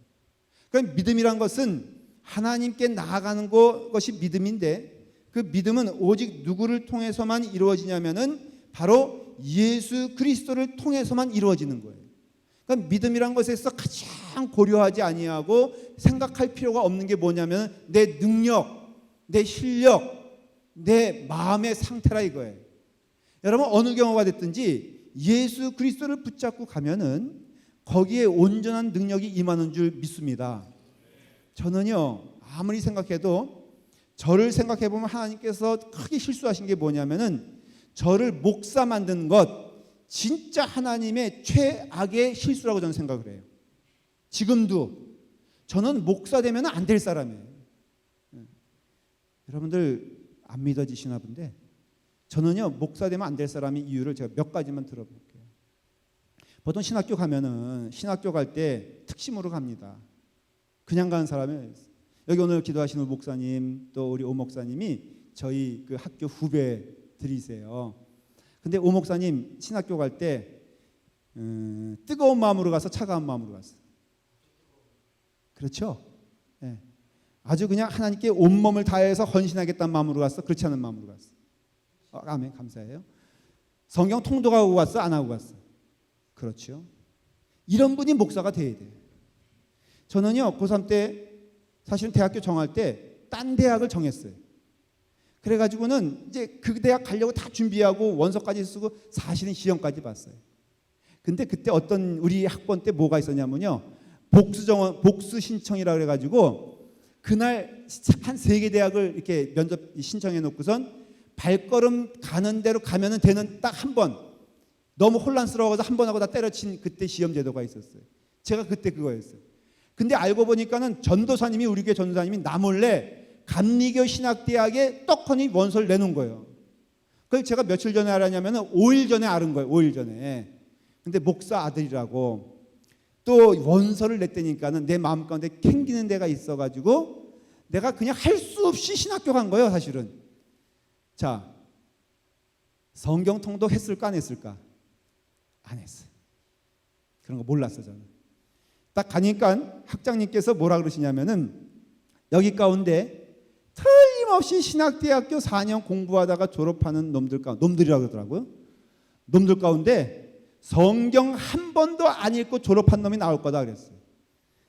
S1: 그러니까 믿음이란 것은 하나님께 나아가는 것이 믿음인데, 그 믿음은 오직 누구를 통해서만 이루어지냐면은 바로 예수 그리스도를 통해서만 이루어지는 거예요. 그러니까 믿음이란 것에서 가장 고려하지 아니하고 생각할 필요가 없는 게 뭐냐면 내 능력, 내 실력, 내 마음의 상태라 이거예요. 여러분, 어느 경우가 됐든지 예수 그리스도를 붙잡고 가면은 거기에 온전한 능력이 임하는 줄 믿습니다. 저는요, 아무리 생각해도 저를 생각해 보면 하나님께서 크게 실수하신 게 뭐냐면은 저를 목사 만든 것, 진짜 하나님의 최악의 실수라고 저는 생각을 해요. 지금도 저는 목사 되면 안 될 사람이에요. 여러분들 안 믿어지시나 본데 저는요, 목사 되면 안 될 사람의 이유를 제가 몇 가지만 들어볼게요. 보통 신학교 가면은 신학교 갈 때 특심으로 갑니다. 그냥 가는 사람이 여기 오늘 기도하시는 목사님 또 우리 오 목사님이 저희 그 학교 후배들이세요. 근데 오 목사님 신학교 갈 때 뜨거운 마음으로 가서 차가운 마음으로 갔어요. 그렇죠? 네. 아주 그냥 하나님께 온몸을 다해서 헌신하겠다는 마음으로 갔어? 그렇지 않은 마음으로 갔어? 아멘, 감사해요. 성경 통독하고 갔어? 안 하고 갔어? 그렇죠. 이런 분이 목사가 돼야 돼요. 저는요, 고3 때 사실은 대학교 정할 때 딴 대학을 정했어요. 그래가지고는 이제 그 대학 가려고 다 준비하고 원서까지 쓰고 사실은 시험까지 봤어요. 근데 그때 어떤 우리 학번 때 뭐가 있었냐면요, 복수 신청이라 그래가지고 그날 한 3개 대학을 이렇게 면접 신청해 놓고선 발걸음 가는 대로 가면은 되는 딱 한 번, 너무 혼란스러워서 한 번 하고 다 때려친 그때 시험 제도가 있었어요. 제가 그때 그거였어요. 근데 알고 보니까는 전도사님이, 우리 교회 전도사님이 나 몰래 감리교 신학대학에 떡하니 원서를 내놓은 거예요. 그걸 제가 며칠 전에 알았냐면은 5일 전에 알은 거예요. 5일 전에. 근데 목사 아들이라고 또 원서를 냈다니까는 내 마음 가운데 캥기는 데가 있어가지고 내가 그냥 할 수 없이 신학교 간 거예요, 사실은. 자, 성경 통독 했을까 안 했을까? 안 했어요. 그런 거 몰랐어 저는. 딱 가니까 학장님께서 뭐라 그러시냐면은 여기 가운데 틀림없이 신학대학교 4년 공부하다가 졸업하는 놈들이라고 그러더라고요. 놈들 가운데 성경 한 번도 안 읽고 졸업한 놈이 나올 거다 그랬어요.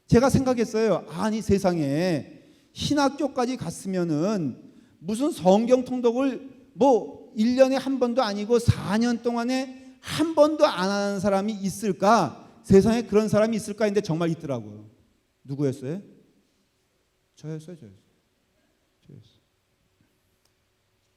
S1: 제가 생각했어요. 아니 세상에 신학교까지 갔으면은 무슨 성경 통독을 뭐 1년에 한 번도 아니고 4년 동안에 한 번도 안 하는 사람이 있을까? 세상에 그런 사람이 있을까 했는데 정말 있더라고요. 누구였어요? 저였어요.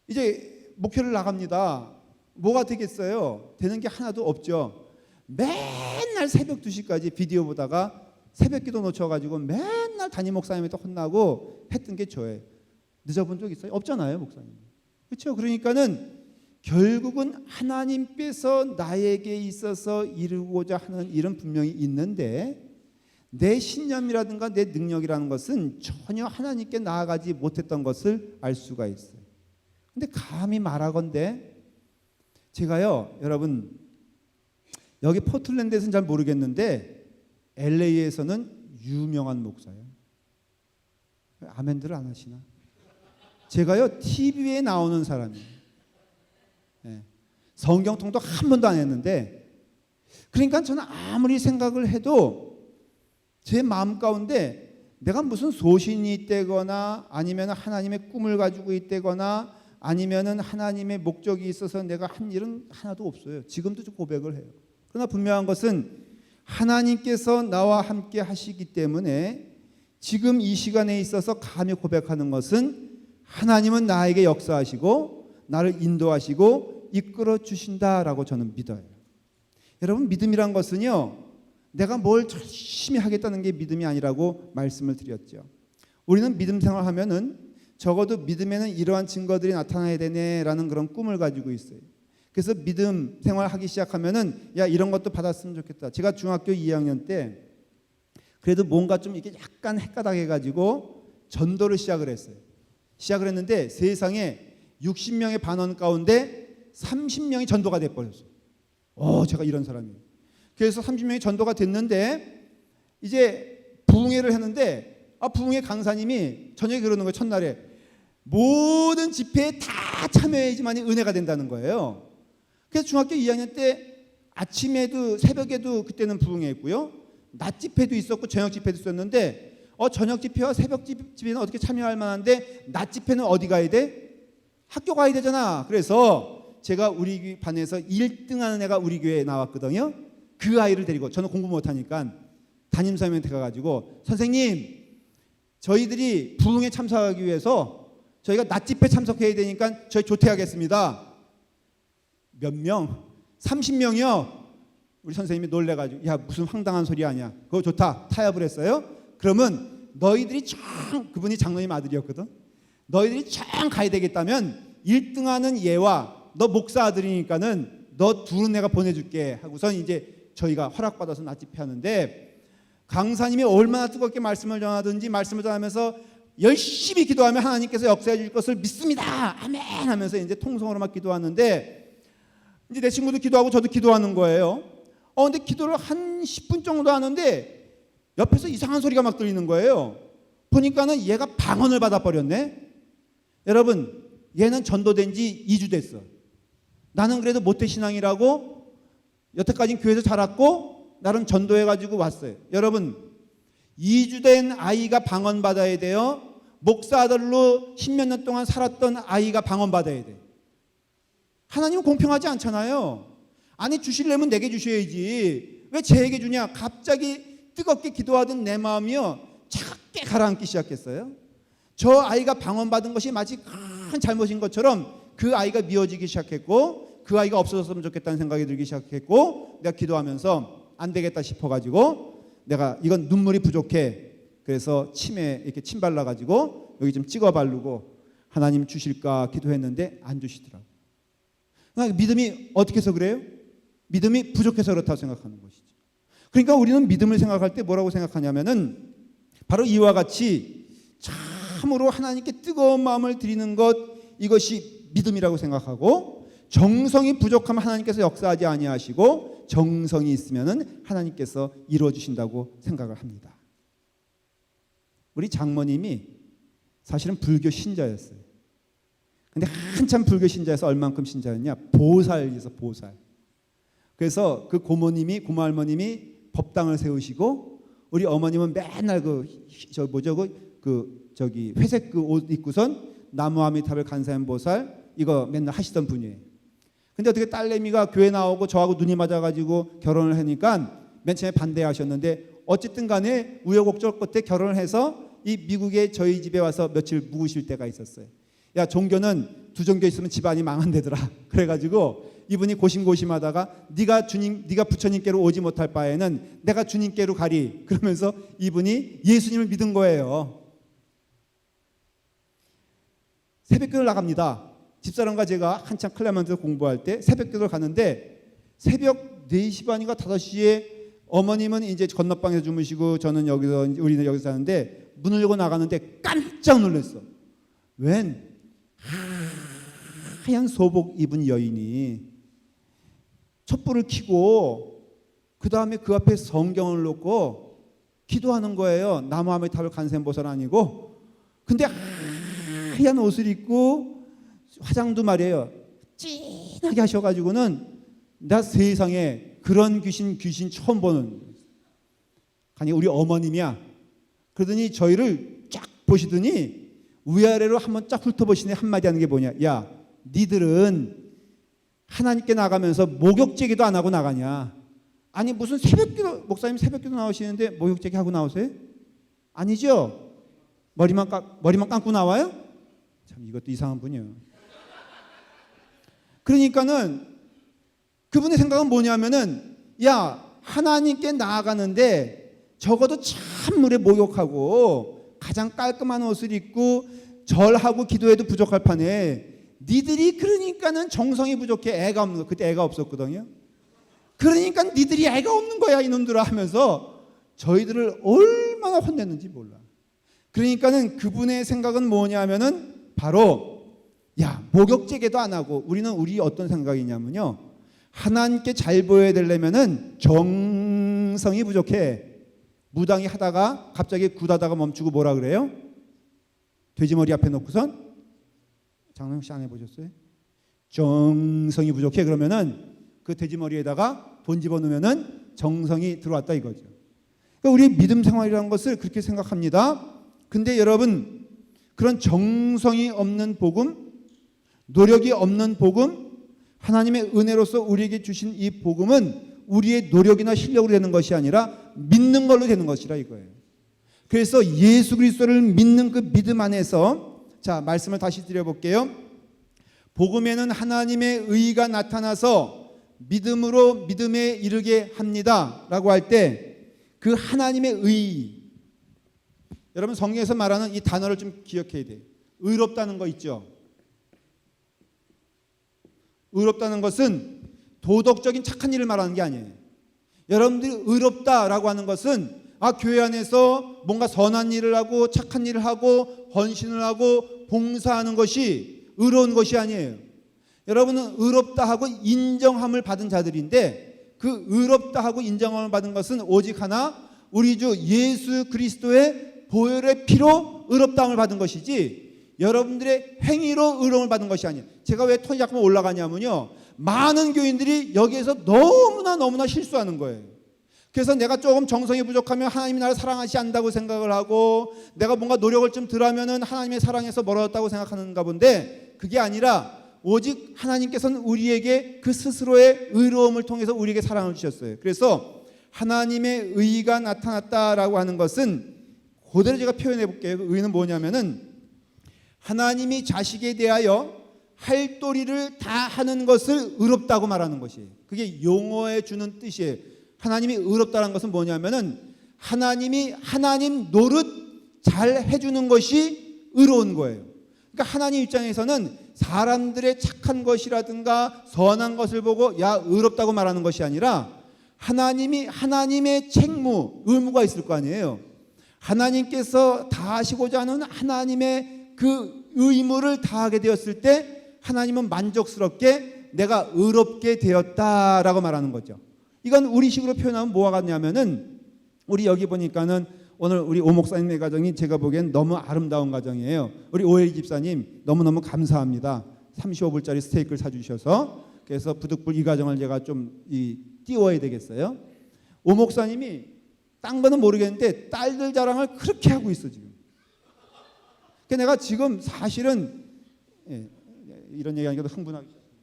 S1: 이제 목회를 나갑니다. 뭐가 되겠어요? 되는 게 하나도 없죠. 맨날 새벽 2시까지 비디오 보다가 새벽 기도 놓쳐가지고 맨날 담임 목사님한테 혼나고 했던 게 저예요. 늦어본 적 있어요? 없잖아요, 목사님. 그렇죠? 그러니까는 결국은 하나님께서 나에게 있어서 이루고자 하는 일은 분명히 있는데 내 신념이라든가 내 능력이라는 것은 전혀 하나님께 나아가지 못했던 것을 알 수가 있어요. 근데 감히 말하건대 제가요, 여러분 여기 포틀랜드에서는 잘 모르겠는데 LA에서는 유명한 목사예요. 아멘들을 안 하시나? 제가요 TV에 나오는 사람이에요. 네. 성경 통독 한 번도 안 했는데, 그러니까 저는 아무리 생각을 해도 제 마음 가운데 내가 무슨 소신이 있다거나 아니면 하나님의 꿈을 가지고 있다거나 아니면 하나님의 목적이 있어서 내가 한 일은 하나도 없어요. 지금도 좀 고백을 해요. 그러나 분명한 것은 하나님께서 나와 함께 하시기 때문에 지금 이 시간에 있어서 감히 고백하는 것은 하나님은 나에게 역사하시고 나를 인도하시고 이끌어 주신다라고 저는 믿어요. 여러분, 믿음이란 것은요, 내가 뭘 열심히 하겠다는 게 믿음이 아니라고 말씀을 드렸죠. 우리는 믿음 생활하면은 적어도 믿음에는 이러한 증거들이 나타나야 되네라는 그런 꿈을 가지고 있어요. 그래서 믿음 생활하기 시작하면은 야, 이런 것도 받았으면 좋겠다. 제가 중학교 2학년 때 그래도 뭔가 좀 이렇게 약간 헷가닥해가지고 전도를 시작을 했어요. 시작을 했는데 세상에 60명의 반원 가운데 30명이 전도가 돼버렸어요. 제가 이런 사람이에요. 그래서 30명이 전도가 됐는데 이제 부흥회를 했는데 부흥회 강사님이 저녁에 그러는 거예요. 첫날에 모든 집회에 다 참여해야지만이 은혜가 된다는 거예요. 그래서 중학교 2학년 때 아침에도 새벽에도 그때는 부흥회였고요, 낮 집회도 있었고 저녁 집회도 있었는데 저녁 집회와 새벽 집회는 어떻게 참여할 만한데 낮 집회는 어디 가야 돼? 학교 가야 되잖아. 그래서 제가 우리 반에서 1등하는 애가 우리 교회에 나왔거든요. 그 아이를 데리고, 저는 공부 못하니까 담임선생님한테 가가지고 선생님, 저희들이 부흥회 참석하기 위해서 저희가 낮 집회 참석해야 되니까 저희 조퇴하겠습니다. 몇 명? 30명이요. 우리 선생님이 놀래가지고 야, 무슨 황당한 소리 아니야. 그거 좋다. 타협을 했어요. 그러면 너희들이 그분이 장로님 아들이었거든. 너희들이 가야 되겠다면 1등하는 얘와 너 목사 아들이니까는 너 둘은 내가 보내줄게 하고선 이제 저희가 허락받아서 낮 집회하는데, 강사님이 얼마나 뜨겁게 말씀을 전하든지 말씀을 전하면서 열심히 기도하면 하나님께서 역사해 주실 것을 믿습니다. 아멘 하면서 이제 통성으로 막 기도하는데, 이제 내 친구도 기도하고 저도 기도하는 거예요. 근데 기도를 한 10분 정도 하는데 옆에서 이상한 소리가 막 들리는 거예요. 보니까는 얘가 방언을 받아버렸네. 여러분, 얘는 전도된 지 2주 됐어. 나는 그래도 모태신앙이라고 여태까지 교회에서 자랐고 나름 전도해가지고 왔어요. 여러분, 2주 된 아이가 방언 받아야 돼요? 목사 아들로 10몇 년 동안 살았던 아이가 방언 받아야 돼? 하나님은 공평하지 않잖아요. 아니, 주시려면 내게 주셔야지. 왜 쟤에게 주냐? 갑자기 뜨겁게 기도하던 내 마음이요, 차갑게 가라앉기 시작했어요. 저 아이가 방언 받은 것이 마치 큰 잘못인 것처럼 그 아이가 미워지기 시작했고, 그 아이가 없어졌으면 좋겠다는 생각이 들기 시작했고, 내가 기도하면서 안 되겠다 싶어가지고 내가 이건 눈물이 부족해. 그래서 침에 이렇게 침 발라가지고 여기 좀 찍어 바르고 하나님 주실까 기도했는데 안 주시더라고요. 믿음이 어떻게 해서 그래요? 믿음이 부족해서 그렇다고 생각하는 것이죠. 그러니까 우리는 믿음을 생각할 때 뭐라고 생각하냐면은 바로 이와 같이 참으로 하나님께 뜨거운 마음을 드리는 것, 이것이 믿음이라고 생각하고, 정성이 부족하면 하나님께서 역사하지 아니하시고 정성이 있으면은 하나님께서 이루어 주신다고 생각을 합니다. 우리 장모님이 사실은 불교 신자였어요. 근데 한참 불교 신자에서 얼만큼 신자였냐? 보살이서 보살. 그래서 그 고모님이, 고모 할머님이 법당을 세우시고 우리 어머님은 맨날 회색 그 옷 입고선 나무아미타불 간사현 보살 이거 맨날 하시던 분이에요. 근데 어떻게 딸내미가 교회 나오고 저하고 눈이 맞아가지고 결혼을 하니까 맨 처음에 반대하셨는데 어쨌든 간에 우여곡절 끝에 결혼을 해서 이 미국에 저희 집에 와서 며칠 묵으실 때가 있었어요. 야, 종교는 두 종교 있으면 집안이 망한대더라. 그래가지고 이분이 고심고심하다가 네가 부처님께로 오지 못할 바에는 내가 주님께로 가리. 그러면서 이분이 예수님을 믿은 거예요. 새벽교를 나갑니다. 집사람과 제가 한참 클레멘트에서 공부할 때 새벽교를 가는데 새벽 4시 반인가 5시에 어머님은 이제 건너방에서 주무시고 저는 여기서 우리는 여기서 사는데 문을 열고 나가는데 깜짝 놀랐어. 웬 하얀 소복 입은 여인이 촛불을 켜고 그 다음에 그 앞에 성경을 놓고 기도하는 거예요. 나무아미 탑을 간센보살 아니고. 근데 하얀 옷을 입고 화장도 말이에요. 진하게 하셔가지고는 나 세상에 그런 귀신 처음 보는. 아니 우리 어머님이야. 그러더니 저희를 쫙 보시더니 위아래로 한번 쫙 훑어보시니 한마디 하는 게 뭐냐. 야 니들은 하나님께 나가면서 목욕제기도 안 하고 나가냐. 아니 무슨 새벽기도, 목사님 새벽기도 나오시는데 목욕제기 하고 나오세요? 아니죠. 머리만 감고 나와요? 참 이것도 이상한 분이에요. 그러니까는 그분의 생각은 뭐냐면은 야 하나님께 나아가는데 적어도 찬물에 목욕하고 가장 깔끔한 옷을 입고 절하고 기도해도 부족할 판에 니들이 그러니까는 정성이 부족해. 애가 없는 거. 그때 애가 없었거든요. 그러니까 니들이 애가 없는 거야 이놈들아 하면서 저희들을 얼마나 혼냈는지 몰라. 그러니까는 그분의 생각은 뭐냐면은 바로 야 목욕제계도 안 하고 우리는 우리 어떤 생각이냐면요. 하나님께 잘 보여야 되려면은 정성이 부족해. 무당이 하다가 갑자기 굿하다가 멈추고 뭐라 그래요? 돼지머리 앞에 놓고선 장로님 혹시 안 해보셨어요? 정성이 부족해. 그러면은 그 돼지머리에다가 돈 집어넣으면은 정성이 들어왔다 이거죠. 그러니까 우리 믿음 생활이라는 것을 그렇게 생각합니다. 근데 여러분 그런 정성이 없는 복음, 노력이 없는 복음, 하나님의 은혜로서 우리에게 주신 이 복음은 우리의 노력이나 실력으로 되는 것이 아니라 믿는 걸로 되는 것이라 이거예요. 그래서 예수 그리스도를 믿는 그 믿음 안에서 자 말씀을 다시 드려볼게요. 복음에는 하나님의 의가 나타나서 믿음으로 믿음에 이르게 합니다 라고 할 때 그 하나님의 의, 여러분 성경에서 말하는 이 단어를 좀 기억해야 돼요. 의롭다는 거 있죠. 의롭다는 것은 도덕적인 착한 일을 말하는 게 아니에요. 여러분들이 의롭다라고 하는 것은 교회 안에서 뭔가 선한 일을 하고 착한 일을 하고 헌신을 하고 봉사하는 것이 의로운 것이 아니에요. 여러분은 의롭다 하고 인정함을 받은 자들인데 그 의롭다 하고 인정함을 받은 것은 오직 하나 우리 주 예수 그리스도의 보혈의 피로 의롭다함을 받은 것이지 여러분들의 행위로 의로움을 받은 것이 아니에요. 제가 왜 톤이 자꾸만 올라가냐면요. 많은 교인들이 여기에서 너무나 실수하는 거예요. 그래서 내가 조금 정성이 부족하면 하나님이 나를 사랑하지 않는다고 생각을 하고 내가 뭔가 노력을 좀 덜하면 하나님의 사랑에서 멀어졌다고 생각하는가 본데 그게 아니라 오직 하나님께서는 우리에게 그 스스로의 의로움을 통해서 우리에게 사랑을 주셨어요. 그래서 하나님의 의가 나타났다라고 하는 것은 그대로 제가 표현해 볼게요. 그 의는 뭐냐면은 하나님이 자식에 대하여 할 도리를 다 하는 것을 의롭다고 말하는 것이에요. 그게 용어에 주는 뜻이에요. 하나님이 의롭다는 것은 뭐냐면은 하나님이 하나님 노릇 잘 해주는 것이 의로운 거예요. 그러니까 하나님 입장에서는 사람들의 착한 것이라든가 선한 것을 보고 야 의롭다고 말하는 것이 아니라 하나님이 하나님의 책무, 의무가 있을 거 아니에요. 하나님께서 다하시고자 하는 하나님의 그 의무를 다하게 되었을 때 하나님은 만족스럽게 내가 의롭게 되었다라고 말하는 거죠. 이건 우리식으로 표현하면 뭐가 같냐면은 우리 여기 보니까는 오늘 우리 오 목사님의 가정이 제가 보기엔 너무 아름다운 가정이에요. 우리 오혜리 집사님 너무너무 감사합니다. 35불짜리 스테이크를 사주셔서 그래서 부득불 이 가정을 제가 좀 띄워야 되겠어요. 오 목사님이 딴 거는 모르겠는데 딸들 자랑을 그렇게 하고 있어 지금. 그러니까 내가 지금 사실은 이런 얘기하니까 흥분하기 시작합니다.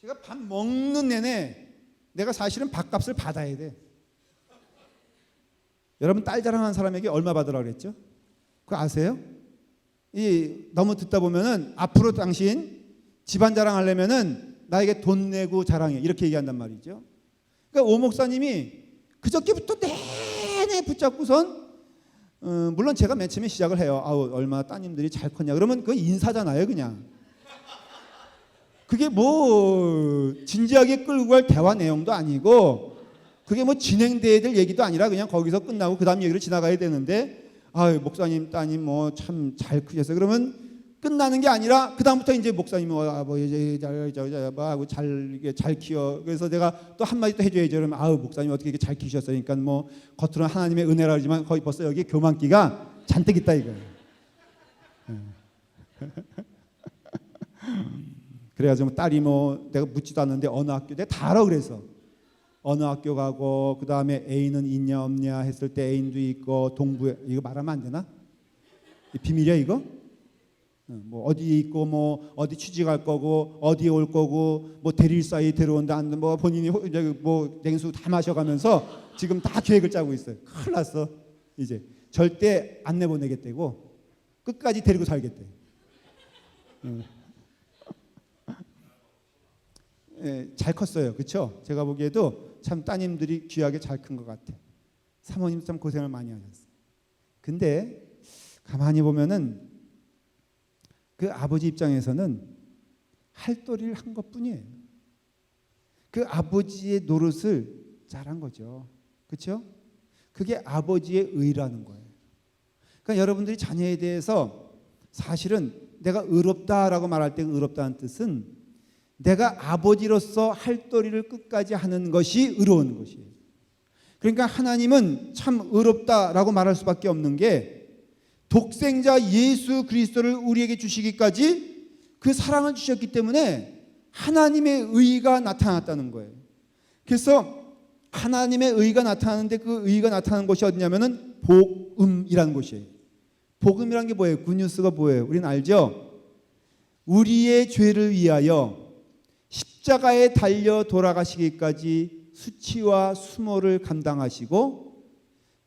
S1: 제가 밥 먹는 내내 내가 사실은 밥값을 받아야 돼. 여러분 딸 자랑하는 사람에게 얼마 받으라고 그랬죠? 그거 아세요? 너무 듣다 보면은 앞으로 당신 집안 자랑하려면은 나에게 돈 내고 자랑해 이렇게 얘기한단 말이죠. 그러니까 오 목사님이 그저께부터 내내 붙잡고선 물론 제가 맨 처음에 시작을 해요. 아우 얼마나 따님들이 잘 컸냐. 그러면 그건 인사잖아요, 그냥. 그게 뭐 진지하게 끌고 갈 대화 내용도 아니고 그게 뭐 진행돼야 될 얘기도 아니라 그냥 거기서 끝나고 그 다음 얘기로 지나가야 되는데 목사님 따님 뭐 참 잘 크셨어요. 그러면 끝나는 게 아니라 그 다음부터 이제 목사님 뭐 이제 잘 키워. 그래서 내가 또 한마디 또 해줘야죠. 그러면 목사님 어떻게 이렇게 잘 키우셨어요. 그러니까 뭐 겉으로는 하나님의 은혜라 그러지만 거의 벌써 여기 교만기가 잔뜩 있다 이거예요. 그래가지고 딸이 뭐 내가 묻지도 않는데 어느 학교 내가 다 알아. 그래서 어느 학교 가고 그 다음에 애인은 있냐 없냐 했을 때 애인도 있고 동부에 이거 말하면 안 되나? 비밀이야 이거? 뭐 어디 있고 뭐 어디 취직할 거고 어디에 올 거고 뭐 데릴 사이 데려온다 안 뭐 본인이 뭐 냉수 다 마셔가면서 지금 다 계획을 짜고 있어요. 큰일 났어. 이제 절대 안 내보내겠대고 끝까지 데리고 살겠대. 잘 컸어요. 그렇죠? 제가 보기에도 참 따님들이 귀하게 잘 큰 것 같아. 사모님 참 고생을 많이 하셨어요. 근데 가만히 보면은 그 아버지 입장에서는 할도리를 한 것뿐이에요. 그 아버지의 노릇을 잘한 거죠. 그렇죠? 그게 아버지의 의라는 거예요. 그러니까 여러분들이 자녀에 대해서 사실은 내가 의롭다라고 말할 때 의롭다는 뜻은 내가 아버지로서 할도리를 끝까지 하는 것이 의로운 것이에요. 그러니까 하나님은 참 의롭다라고 말할 수밖에 없는 게 독생자 예수 그리스도를 우리에게 주시기까지 그 사랑을 주셨기 때문에 하나님의 의가 나타났다는 거예요. 그래서 하나님의 의가 나타나는데 그 의가 나타나는 곳이 어디냐면은 복음이라는 곳이에요. 복음이라는 게 뭐예요? 굿뉴스가 뭐예요? 우리는 알죠? 우리의 죄를 위하여 십자가에 달려 돌아가시기까지 수치와 수모를 감당하시고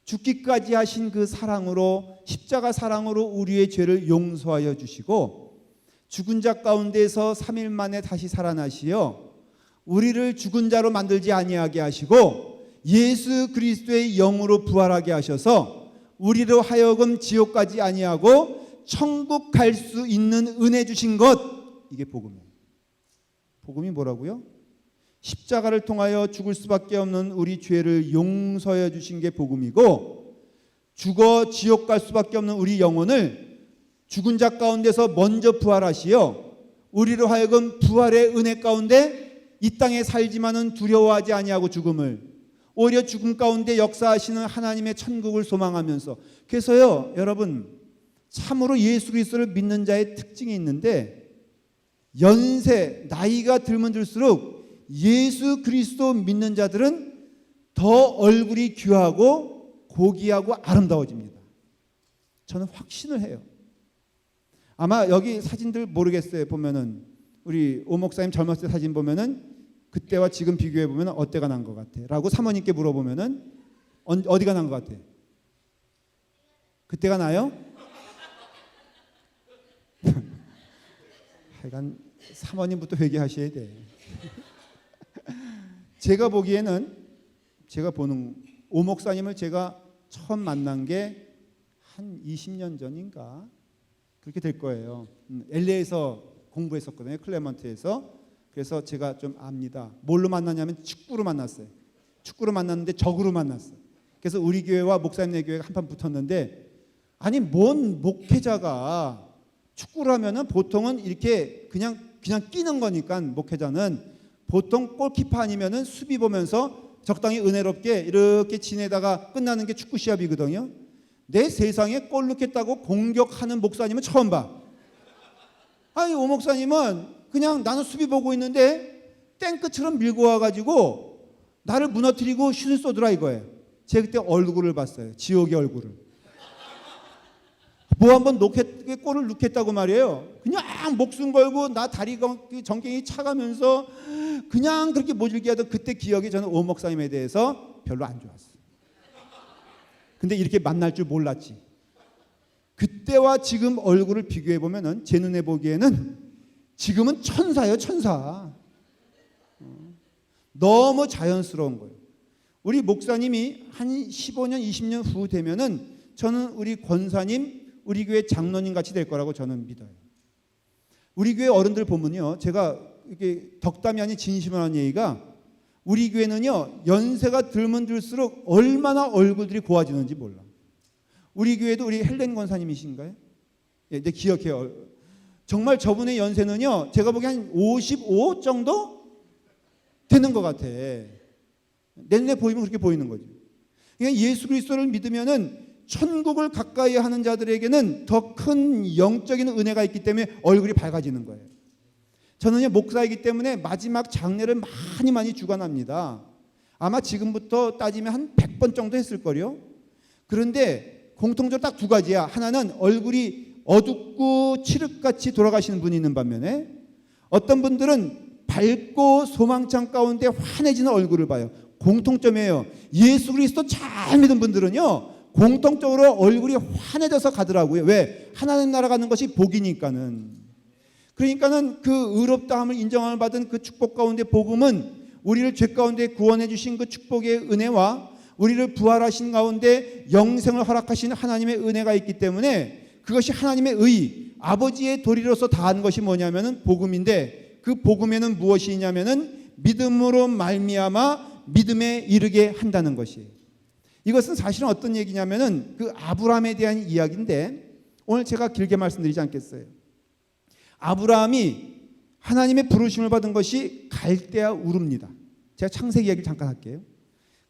S1: 죽기까지 하신 그 사랑으로 십자가 사랑으로 우리의 죄를 용서하여 주시고 죽은 자 가운데서 3일 만에 다시 살아나시어 우리를 죽은 자로 만들지 아니하게 하시고 예수 그리스도의 영으로 부활하게 하셔서 우리로 하여금 지옥 가지 아니하고 천국 갈 수 있는 은혜 주신 것, 이게 복음이에요. 복음이 뭐라고요? 십자가를 통하여 죽을 수밖에 없는 우리 죄를 용서해 주신 게 복음이고 죽어 지옥 갈 수밖에 없는 우리 영혼을 죽은 자 가운데서 먼저 부활하시어 우리로 하여금 부활의 은혜 가운데 이 땅에 살지만은 두려워하지 아니하고 죽음을 오히려 죽음 가운데 역사하시는 하나님의 천국을 소망하면서 그래서요 여러분 참으로 예수 그리스도를 믿는 자의 특징이 있는데 연세 나이가 들면 들수록 예수 그리스도 믿는 자들은 더 얼굴이 귀하고 고귀하고 아름다워집니다. 저는 확신을 해요. 아마 여기 사진들 모르겠어요. 보면은 우리 오 목사님 젊었을 때 사진 보면은 그때와 지금 비교해 보면 어때가 난 것 같아? 라고 사모님께 물어보면은 어디가 난 것 같아? 그때가 나요? 하여간 사모님부터 회개하셔야 돼. 제가 보기에는 제가 보는 오 목사님을 제가 처음 만난 게 한 20년 전인가 그렇게 될 거예요. LA에서 공부했었거든요. 클레먼트에서. 그래서 제가 좀 압니다. 뭘로 만났냐면 축구로 만났어요. 축구로 만났는데 적으로 만났어요. 그래서 우리 교회와 목사님네 교회가 한판 붙었는데 아니 뭔 목회자가 축구를 하면은 보통은 이렇게 그냥 끼는 거니까 목회자는 보통 골키퍼 아니면은 수비 보면서 적당히 은혜롭게 이렇게 지내다가 끝나는 게 축구 시합이거든요. 내 세상에 골 넣겠다고 공격하는 목사님은 처음 봐. 아니 오 목사님은 그냥 나는 수비 보고 있는데 탱크처럼 밀고 와가지고 나를 무너뜨리고 슛을 쏘더라 이거예요. 제가 그때 얼굴을 봤어요. 지옥의 얼굴을. 뭐 한번 골을 넣겠다고 말이에요. 그냥 목숨 걸고 나 다리 정갱이 차가면서 그냥 그렇게 모질게 하던 그때 기억이 저는 오 목사님에 대해서 별로 안 좋았어요. 근데 이렇게 만날 줄 몰랐지. 그때와 지금 얼굴을 비교해 보면은 제 눈에 보기에는 지금은 천사예요, 천사. 너무 자연스러운 거예요. 우리 목사님이 한 15년, 20년 후 되면은 저는 우리 권사님, 우리 교회 장로님 같이 될 거라고 저는 믿어요. 우리 교회 어른들 보면요, 제가 이게 덕담이 아닌 진심을 하는 얘기가 우리 교회는요 연세가 들면 들수록 얼마나 얼굴들이 고와지는지 몰라. 우리 교회도 우리 헬렌 권사님이신가요? 예, 내 기억해요. 정말 저분의 연세는요 제가 보기엔 한 55 정도 되는 것 같아. 내눈에 보이면 그렇게 보이는 거죠. 그러니까 예수 그리스도를 믿으면은 천국을 가까이 하는 자들에게는 더 큰 영적인 은혜가 있기 때문에 얼굴이 밝아지는 거예요. 저는요 목사이기 때문에 마지막 장례를 많이 주관합니다. 아마 지금부터 따지면 한 100번 정도 했을걸요. 그런데 공통적으로 딱 두 가지야. 하나는 얼굴이 어둡고 칠흑같이 돌아가시는 분이 있는 반면에 어떤 분들은 밝고 소망창 가운데 환해지는 얼굴을 봐요. 공통점이에요. 예수 그리스도 잘 믿은 분들은요 공통적으로 얼굴이 환해져서 가더라고요. 왜? 하나님 나라 가는 것이 복이니까는. 그러니까는 그 의롭다함을 인정함을 받은 그 축복 가운데 복음은 우리를 죄 가운데 구원해 주신 그 축복의 은혜와 우리를 부활하신 가운데 영생을 허락하신 하나님의 은혜가 있기 때문에 그것이 하나님의 의, 아버지의 도리로서 다한 것이 뭐냐면은 복음인데 그 복음에는 무엇이 있냐면은 믿음으로 말미암아 믿음에 이르게 한다는 것이. 이것은 사실은 어떤 얘기냐면은 그 아브라함에 대한 이야기인데 오늘 제가 길게 말씀드리지 않겠어요. 아브라함이 하나님의 부르심을 받은 것이 갈대아 우르입니다. 제가 창세기 이야기를 잠깐 할게요.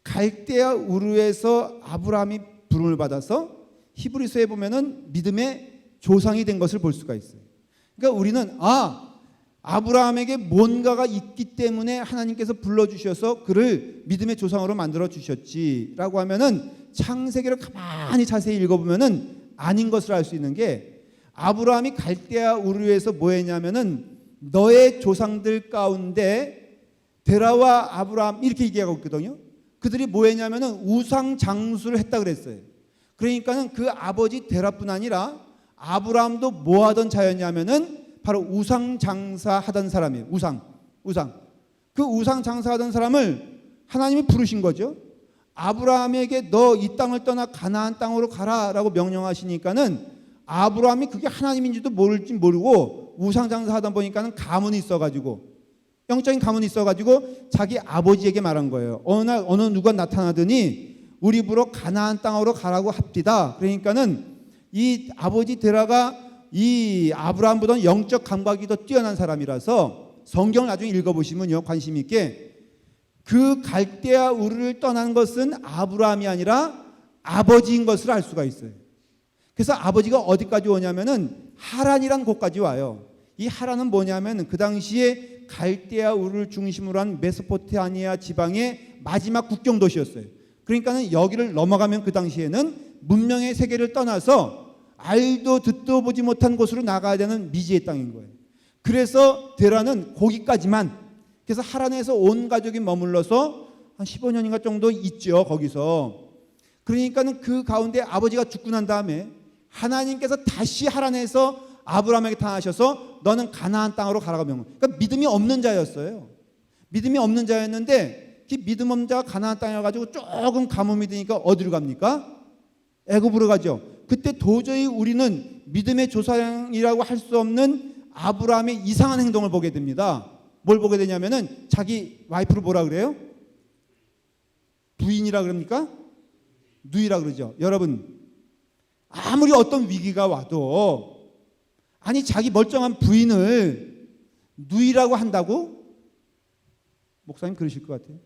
S1: 갈대아 우르에서 아브라함이 부름을 받아서 히브리서에 보면은 믿음의 조상이 된 것을 볼 수가 있어요. 그러니까 우리는 아브라함에게 뭔가가 있기 때문에 하나님께서 불러주셔서 그를 믿음의 조상으로 만들어 주셨지라고 하면은 창세기를 가만히 자세히 읽어보면은 아닌 것을 알 수 있는 게 아브라함이 갈대아 우르에서 뭐 했냐면은 너의 조상들 가운데 데라와 아브라함 이렇게 얘기하고 있거든요. 그들이 뭐 했냐면은 우상 장수를 했다 그랬어요. 그러니까는 그 아버지 데라뿐 아니라 아브라함도 뭐 하던 자였냐면은 바로 우상 장사하던 사람이에요. 우상. 그 우상 장사하던 사람을 하나님이 부르신 거죠. 아브라함에게 너 이 땅을 떠나 가나안 땅으로 가라라고 명령하시니까는 아브라함이 그게 하나님인지도 모를지 모르고 우상 장사하다 보니까는 가문이 있어가지고 영적인 가문이 있어가지고 자기 아버지에게 말한 거예요. 어느 날 어느 누가 나타나더니 우리 부로 가나안 땅으로 가라고 합디다. 그러니까는 이 아버지 데라가 이 아브라함보다는 영적 감각이 더 뛰어난 사람이라서 성경을 나중에 읽어보시면요 관심 있게 그 갈대아 우르를 떠난 것은 아브라함이 아니라 아버지인 것을 알 수가 있어요. 그래서 아버지가 어디까지 오냐면은 하란이란 곳까지 와요. 이 하란은 뭐냐면 그 당시에 갈대아 우르를 중심으로 한 메소포타미아 지방의 마지막 국경 도시였어요. 그러니까는 여기를 넘어가면 그 당시에는 문명의 세계를 떠나서 알도 듣도 보지 못한 곳으로 나가야 되는 미지의 땅인 거예요. 그래서 데라는 거기까지만, 그래서 하란에서 온 가족이 머물러서 한 15년인가 정도 있죠. 거기서. 그러니까는 그 가운데 아버지가 죽고 난 다음에 하나님께서 다시 하란에서 아브라함에게 당하셔서 너는 가나안 땅으로 가라고 명령. 그러니까 믿음이 없는 자였어요. 믿음이 없는 자였는데 그 믿음 없는 자가 가나안 땅에 가지고 조금 가뭄이 드니까 어디로 갑니까? 애굽으로 가죠. 그때 도저히 우리는 믿음의 조상이라고 할 수 없는 아브라함의 이상한 행동을 보게 됩니다. 뭘 보게 되냐면은 자기 와이프를 뭐라 그래요? 부인이라 그럽니까? 누이라 그러죠. 여러분 아무리 어떤 위기가 와도 아니 자기 멀쩡한 부인을 누이라고 한다고? 목사님 그러실 것 같아요?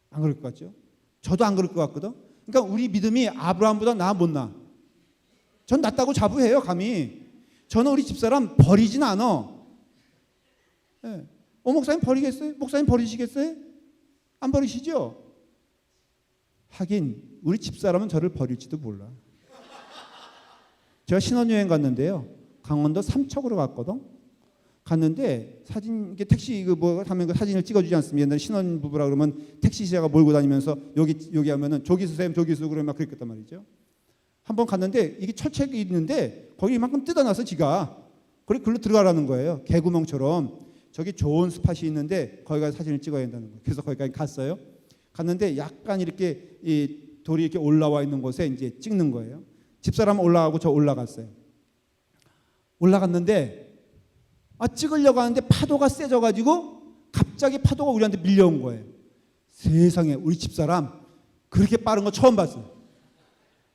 S1: 안 그럴 것 같죠? 저도 안 그럴 것 같거든. 그러니까 우리 믿음이 아브라함보다 나 못나. 전 낫다고 자부해요 감히. 저는 우리 집사람 버리진 않아. 네. 목사님 버리겠어요? 목사님 버리시겠어요? 안 버리시죠? 하긴 우리 집사람은 저를 버릴지도 몰라. 제가 신혼여행 갔는데요. 강원도 삼척으로 갔거든. 갔는데 사진 이게 택시 뭐 하면 그 사진을 찍어주지 않습니까? 옛날 신혼부부라 그러면 택시기사가 몰고 다니면서 여기 하면은 저기 쓰세요, 저기 쓰고 그러면 막 그랬단 말이죠. 한번 갔는데 이게 철책이 있는데 거기 이만큼 뜯어놔서 지가 그래 글로 들어가라는 거예요. 개구멍처럼. 저기 좋은 스팟이 있는데 거기 가서 사진을 찍어야 한다는 거예요. 그래서 거기까지 갔어요. 갔는데 약간 이렇게 이 돌이 이렇게 올라와 있는 곳에 이제 찍는 거예요. 집사람 올라가고 저 올라갔어요. 올라갔는데 찍으려고 하는데 파도가 세져가지고 갑자기 파도가 우리한테 밀려온 거예요. 세상에, 우리 집사람 그렇게 빠른 거 처음 봤어요.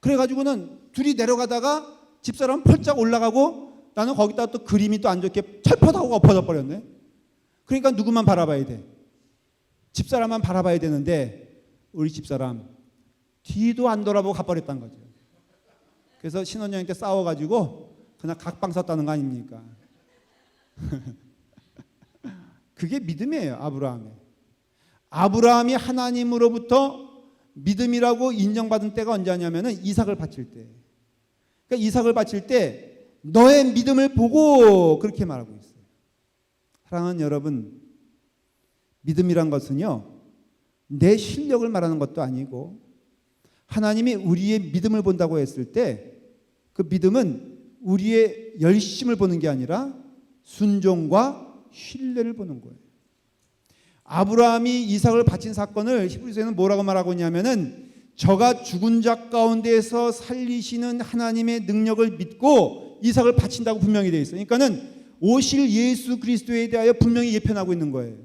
S1: 그래가지고는 둘이 내려가다가 집사람 펄쩍 올라가고 나는 거기다 또 그림이 또 안 좋게 철퍼하고 엎어져 버렸네. 그러니까 누구만 바라봐야 돼? 집사람만 바라봐야 되는데 우리 집사람 뒤도 안 돌아보고 가버렸다는 거죠. 그래서 신혼여행 때 싸워가지고 그냥 각방 섰다는 거 아닙니까? 그게 믿음이에요. 아브라함이 하나님으로부터 믿음이라고 인정받은 때가 언제냐면은 이삭을 바칠 때. 그러니까 이삭을 바칠 때 너의 믿음을 보고 그렇게 말하고 있어요. 사랑하는 여러분, 믿음이란 것은요, 내 실력을 말하는 것도 아니고 하나님이 우리의 믿음을 본다고 했을 때 그 믿음은 우리의 열심을 보는 게 아니라 순종과 신뢰를 보는 거예요. 아브라함이 이삭을 바친 사건을 히브리서에는 뭐라고 말하고 있냐면은 저가 죽은 자 가운데에서 살리시는 하나님의 능력을 믿고 이삭을 바친다고 분명히 되어 있어요. 그러니까는 오실 예수 그리스도에 대하여 분명히 예편하고 있는 거예요.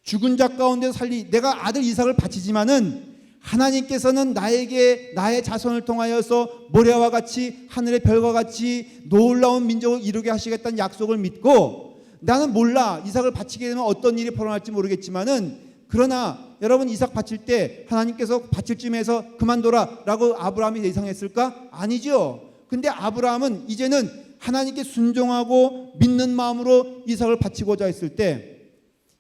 S1: 죽은 자 가운데서 내가 아들 이삭을 바치지만은 하나님께서는 나에게 나의 자손을 통하여서 모래와 같이 하늘의 별과 같이 놀라운 민족을 이루게 하시겠다는 약속을 믿고 나는 몰라 이삭을 바치게 되면 어떤 일이 벌어날지 모르겠지만은 그러나 여러분 이삭 바칠 때 하나님께서 바칠 쯤에서 그만둬라 라고 아브라함이 예상했을까? 아니죠. 근데 아브라함은 이제는 하나님께 순종하고 믿는 마음으로 이삭을 바치고자 했을 때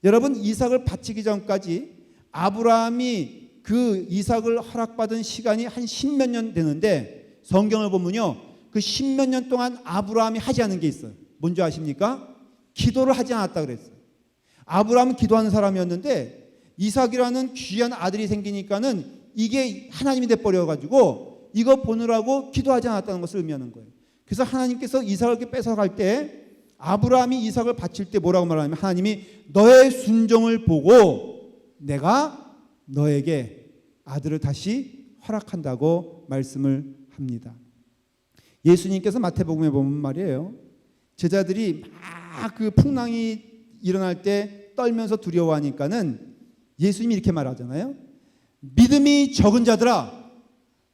S1: 여러분 이삭을 바치기 전까지 아브라함이 그 이삭을 허락받은 시간이 한 10몇 년 되는데 성경을 보면요 그 10몇 년 동안 아브라함이 하지 않은 게 있어요. 뭔지 아십니까? 기도를 하지 않았다 그랬어요. 아브라함은 기도하는 사람이었는데 이삭이라는 귀한 아들이 생기니까는 이게 하나님이 돼버려가지고 이거 보느라고 기도하지 않았다는 것을 의미하는 거예요. 그래서 하나님께서 이삭을 이렇게 뺏어갈 때 아브라함이 이삭을 바칠 때 뭐라고 말하냐면 하나님이 너의 순종을 보고 내가 너에게 아들을 다시 허락한다고 말씀을 합니다. 예수님께서 마태복음에 보면 말이에요. 제자들이 막 그 풍랑이 일어날 때 떨면서 두려워하니까는 예수님이 이렇게 말하잖아요. 믿음이 적은 자들아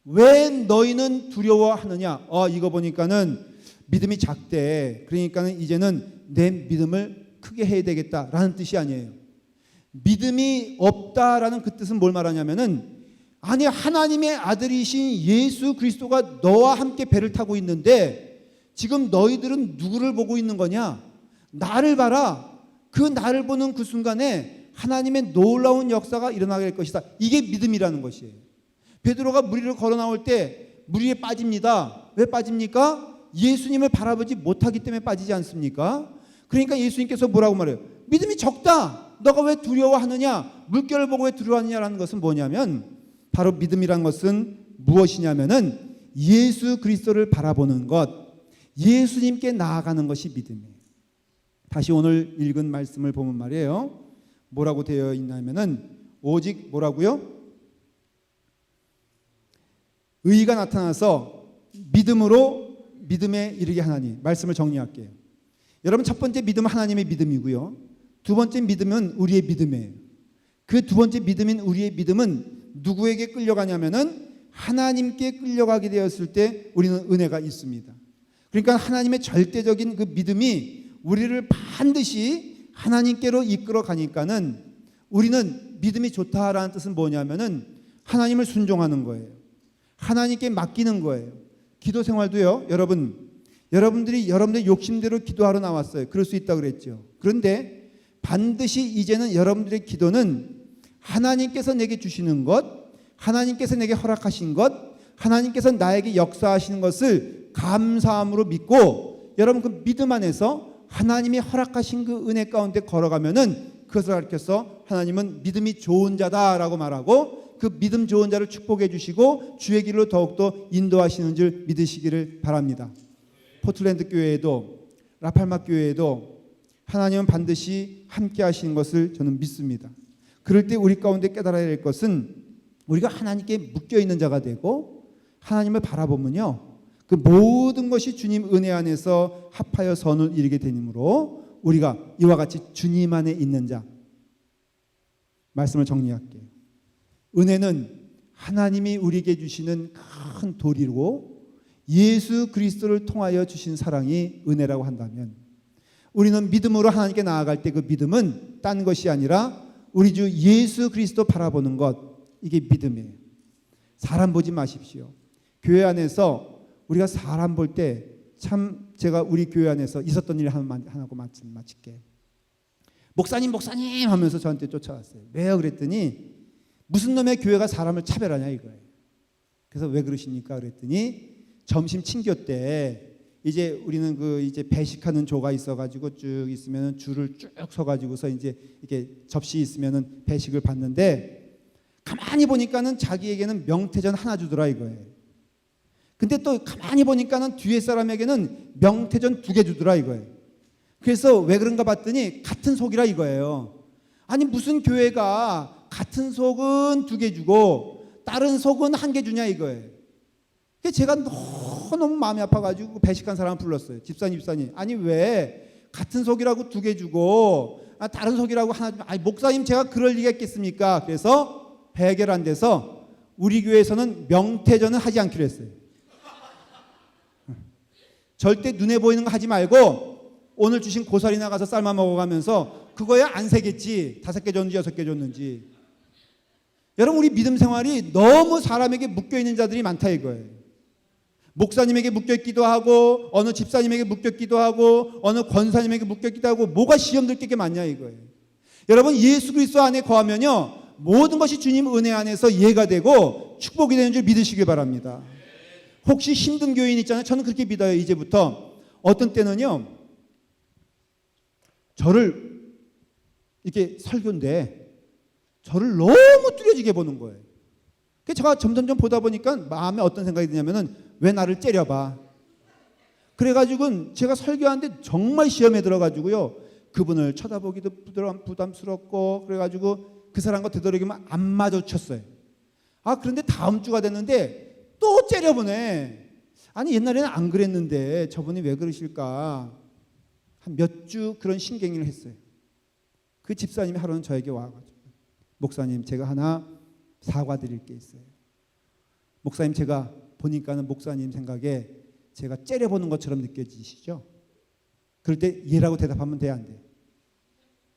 S1: 왜 너희는 두려워하느냐. 이거 보니까는 믿음이 작대. 그러니까는 이제는 내 믿음을 크게 해야 되겠다라는 뜻이 아니에요. 믿음이 없다라는 그 뜻은 뭘 말하냐면은 아니 하나님의 아들이신 예수 그리스도가 너와 함께 배를 타고 있는데 지금 너희들은 누구를 보고 있는 거냐? 나를 봐라. 그 나를 보는 그 순간에 하나님의 놀라운 역사가 일어나게 될 것이다. 이게 믿음이라는 것이에요. 베드로가 물 위로 걸어 나올 때 물 위에 빠집니다. 왜 빠집니까? 예수님을 바라보지 못하기 때문에 빠지지 않습니까? 그러니까 예수님께서 뭐라고 말해요? 믿음이 적다. 너가 왜 두려워하느냐? 물결을 보고 왜 두려워하느냐라는 것은 뭐냐면 바로 믿음이란 것은 무엇이냐면은 예수 그리스도를 바라보는 것, 예수님께 나아가는 것이 믿음이에요. 다시 오늘 읽은 말씀을 보면 말이에요. 뭐라고 되어 있냐면은 오직 뭐라고요? 의가 나타나서 믿음으로 믿음에 이르게 하나니. 말씀을 정리할게요. 여러분 첫 번째 믿음은 하나님의 믿음이고요. 두 번째 믿음은 우리의 믿음이에요. 그 두 번째 믿음인 우리의 믿음은 누구에게 끌려가냐면은 하나님께 끌려가게 되었을 때 우리는 은혜가 있습니다. 그러니까 하나님의 절대적인 그 믿음이 우리를 반드시 하나님께로 이끌어 가니까는 우리는 믿음이 좋다라는 뜻은 뭐냐면은 하나님을 순종하는 거예요. 하나님께 맡기는 거예요. 기도 생활도요. 여러분들이 여러분들의 욕심대로 기도하러 나왔어요. 그럴 수 있다고 그랬죠. 그런데 반드시 이제는 여러분들의 기도는 하나님께서 내게 주시는 것, 하나님께서 내게 허락하신 것, 하나님께서 나에게 역사하시는 것을 감사함으로 믿고 여러분 그 믿음 안에서 하나님이 허락하신 그 은혜 가운데 걸어가면은 그것을 가르쳐서 하나님은 믿음이 좋은 자다라고 말하고 그 믿음 좋은 자를 축복해 주시고 주의 길로 더욱더 인도하시는 줄 믿으시기를 바랍니다. 포틀랜드 교회에도 라팔마 교회에도 하나님은 반드시 함께 하시는 것을 저는 믿습니다. 그럴 때 우리 가운데 깨달아야 될 것은 우리가 하나님께 묶여있는 자가 되고 하나님을 바라보면요 그 모든 것이 주님 은혜 안에서 합하여 선을 이루게 되므로 우리가 이와 같이 주님 안에 있는 자, 말씀을 정리할게요. 은혜는 하나님이 우리에게 주시는 큰 도리고 예수 그리스도를 통하여 주신 사랑이 은혜라고 한다면, 우리는 믿음으로 하나님께 나아갈 때 그 믿음은 딴 것이 아니라 우리 주 예수 그리스도 바라보는 것, 이게 믿음이에요. 사람 보지 마십시오. 교회 안에서 우리가 사람 볼 때 참, 제가 우리 교회 안에서 있었던 일 하나고 마칠게. 목사님 하면서 저한테 쫓아왔어요. 왜요? 그랬더니 무슨 놈의 교회가 사람을 차별하냐 이거예요. 그래서 왜 그러십니까? 그랬더니 점심 친교 때 이제 우리는 그 이제 배식하는 조가 있어가지고 쭉 있으면은 줄을 쭉 서가지고서 이제 이렇게 접시 있으면은 배식을 받는데, 가만히 보니까는 자기에게는 명태전 하나 주더라 이거예요. 근데 또 가만히 보니까는 뒤에 사람에게는 명태전 2개 주더라 이거예요. 그래서 왜 그런가 봤더니 같은 속이라 이거예요. 아니 무슨 교회가 같은 속은 2개 주고 다른 속은 1개 주냐 이거예요. 그래서 제가 너무 마음이 아파가지고 배식한 사람을 불렀어요. 집사님, 아니 왜 같은 속이라고 2개 주고 다른 속이라고 하나 주면, 아니 목사님 제가 그럴 리가 있겠습니까? 그래서 해결 안 돼서 우리 교회에서는 명태전은 하지 않기로 했어요. 절대 눈에 보이는 거 하지 말고 오늘 주신 고사리나 가서 삶아 먹어가면서 그거야 안 세겠지. 5개 줬는지 6개 줬는지. 여러분, 우리 믿음 생활이 너무 사람에게 묶여있는 자들이 많다 이거예요. 목사님에게 묶여있기도 하고 어느 집사님에게 묶여있기도 하고 어느 권사님에게 묶여있기도 하고, 뭐가 시험 들 게 많냐 이거예요. 여러분, 예수 그리스도 안에 거하면요 모든 것이 주님 은혜 안에서 이해가 되고 축복이 되는 줄 믿으시길 바랍니다. 혹시 힘든 교인 있잖아요. 저는 그렇게 믿어요. 이제부터 어떤 때는요 저를 이렇게 설교인데 저를 너무 뚜려지게 보는 거예요. 그래서 제가 점점점 보다 보니까 마음에 어떤 생각이 드냐면은 왜 나를 째려봐. 그래가지고 제가 설교하는데 정말 시험에 들어가지고요 그분을 쳐다보기도 부담스럽고, 그래가지고 그 사람과 되도록이면 안 마주쳤어요. 그런데 다음 주가 됐는데 또 째려보네. 아니 옛날에는 안 그랬는데 저분이 왜 그러실까. 한 몇 주 그런 신경을 했어요. 그 집사님이 하루는 저에게 와가지고, 목사님 제가 하나 사과드릴 게 있어요. 목사님 제가 보니까는 목사님 생각에 제가 째려보는 것처럼 느껴지시죠? 그럴 때 예라고 대답하면 돼, 안 돼?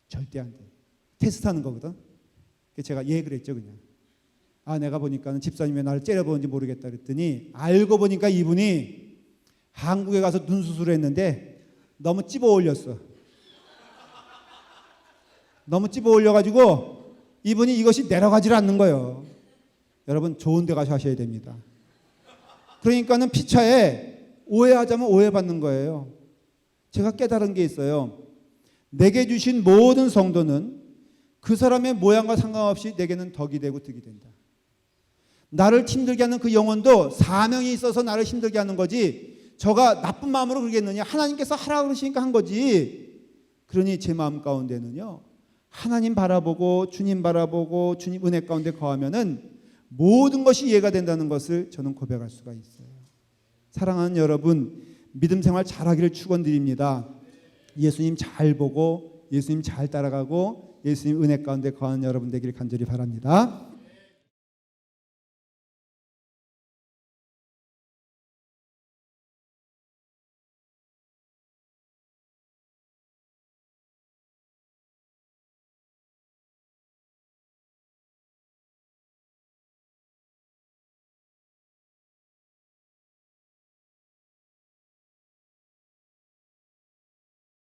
S1: 절대 안 돼. 테스트하는 거거든. 그래서 제가 예 그랬죠 그냥. 내가 보니까는 집사님이 나를 째려보는지 모르겠다 그랬더니, 알고 보니까 이분이 한국에 가서 눈 수술을 했는데 너무 찝어 올렸어. 너무 찝어 올려가지고 이분이 이것이 내려가질 않는 거예요. 여러분, 좋은 데 가서 하셔야 됩니다. 그러니까는 피차에 오해하자면 오해받는 거예요. 제가 깨달은 게 있어요. 내게 주신 모든 성도는 그 사람의 모양과 상관없이 내게는 덕이 되고 득이 된다. 나를 힘들게 하는 그 영혼도 사명이 있어서 나를 힘들게 하는 거지, 저가 나쁜 마음으로 그러겠느냐. 하나님께서 하라 그러시니까 한 거지. 그러니 제 마음 가운데는요 하나님 바라보고 주님 바라보고 주님 은혜 가운데 거하면은 모든 것이 이해가 된다는 것을 저는 고백할 수가 있어요. 사랑하는 여러분, 믿음 생활 잘하기를 축원드립니다. 예수님 잘 보고 예수님 잘 따라가고 예수님 은혜 가운데 거하는 여러분 되기를 간절히 바랍니다.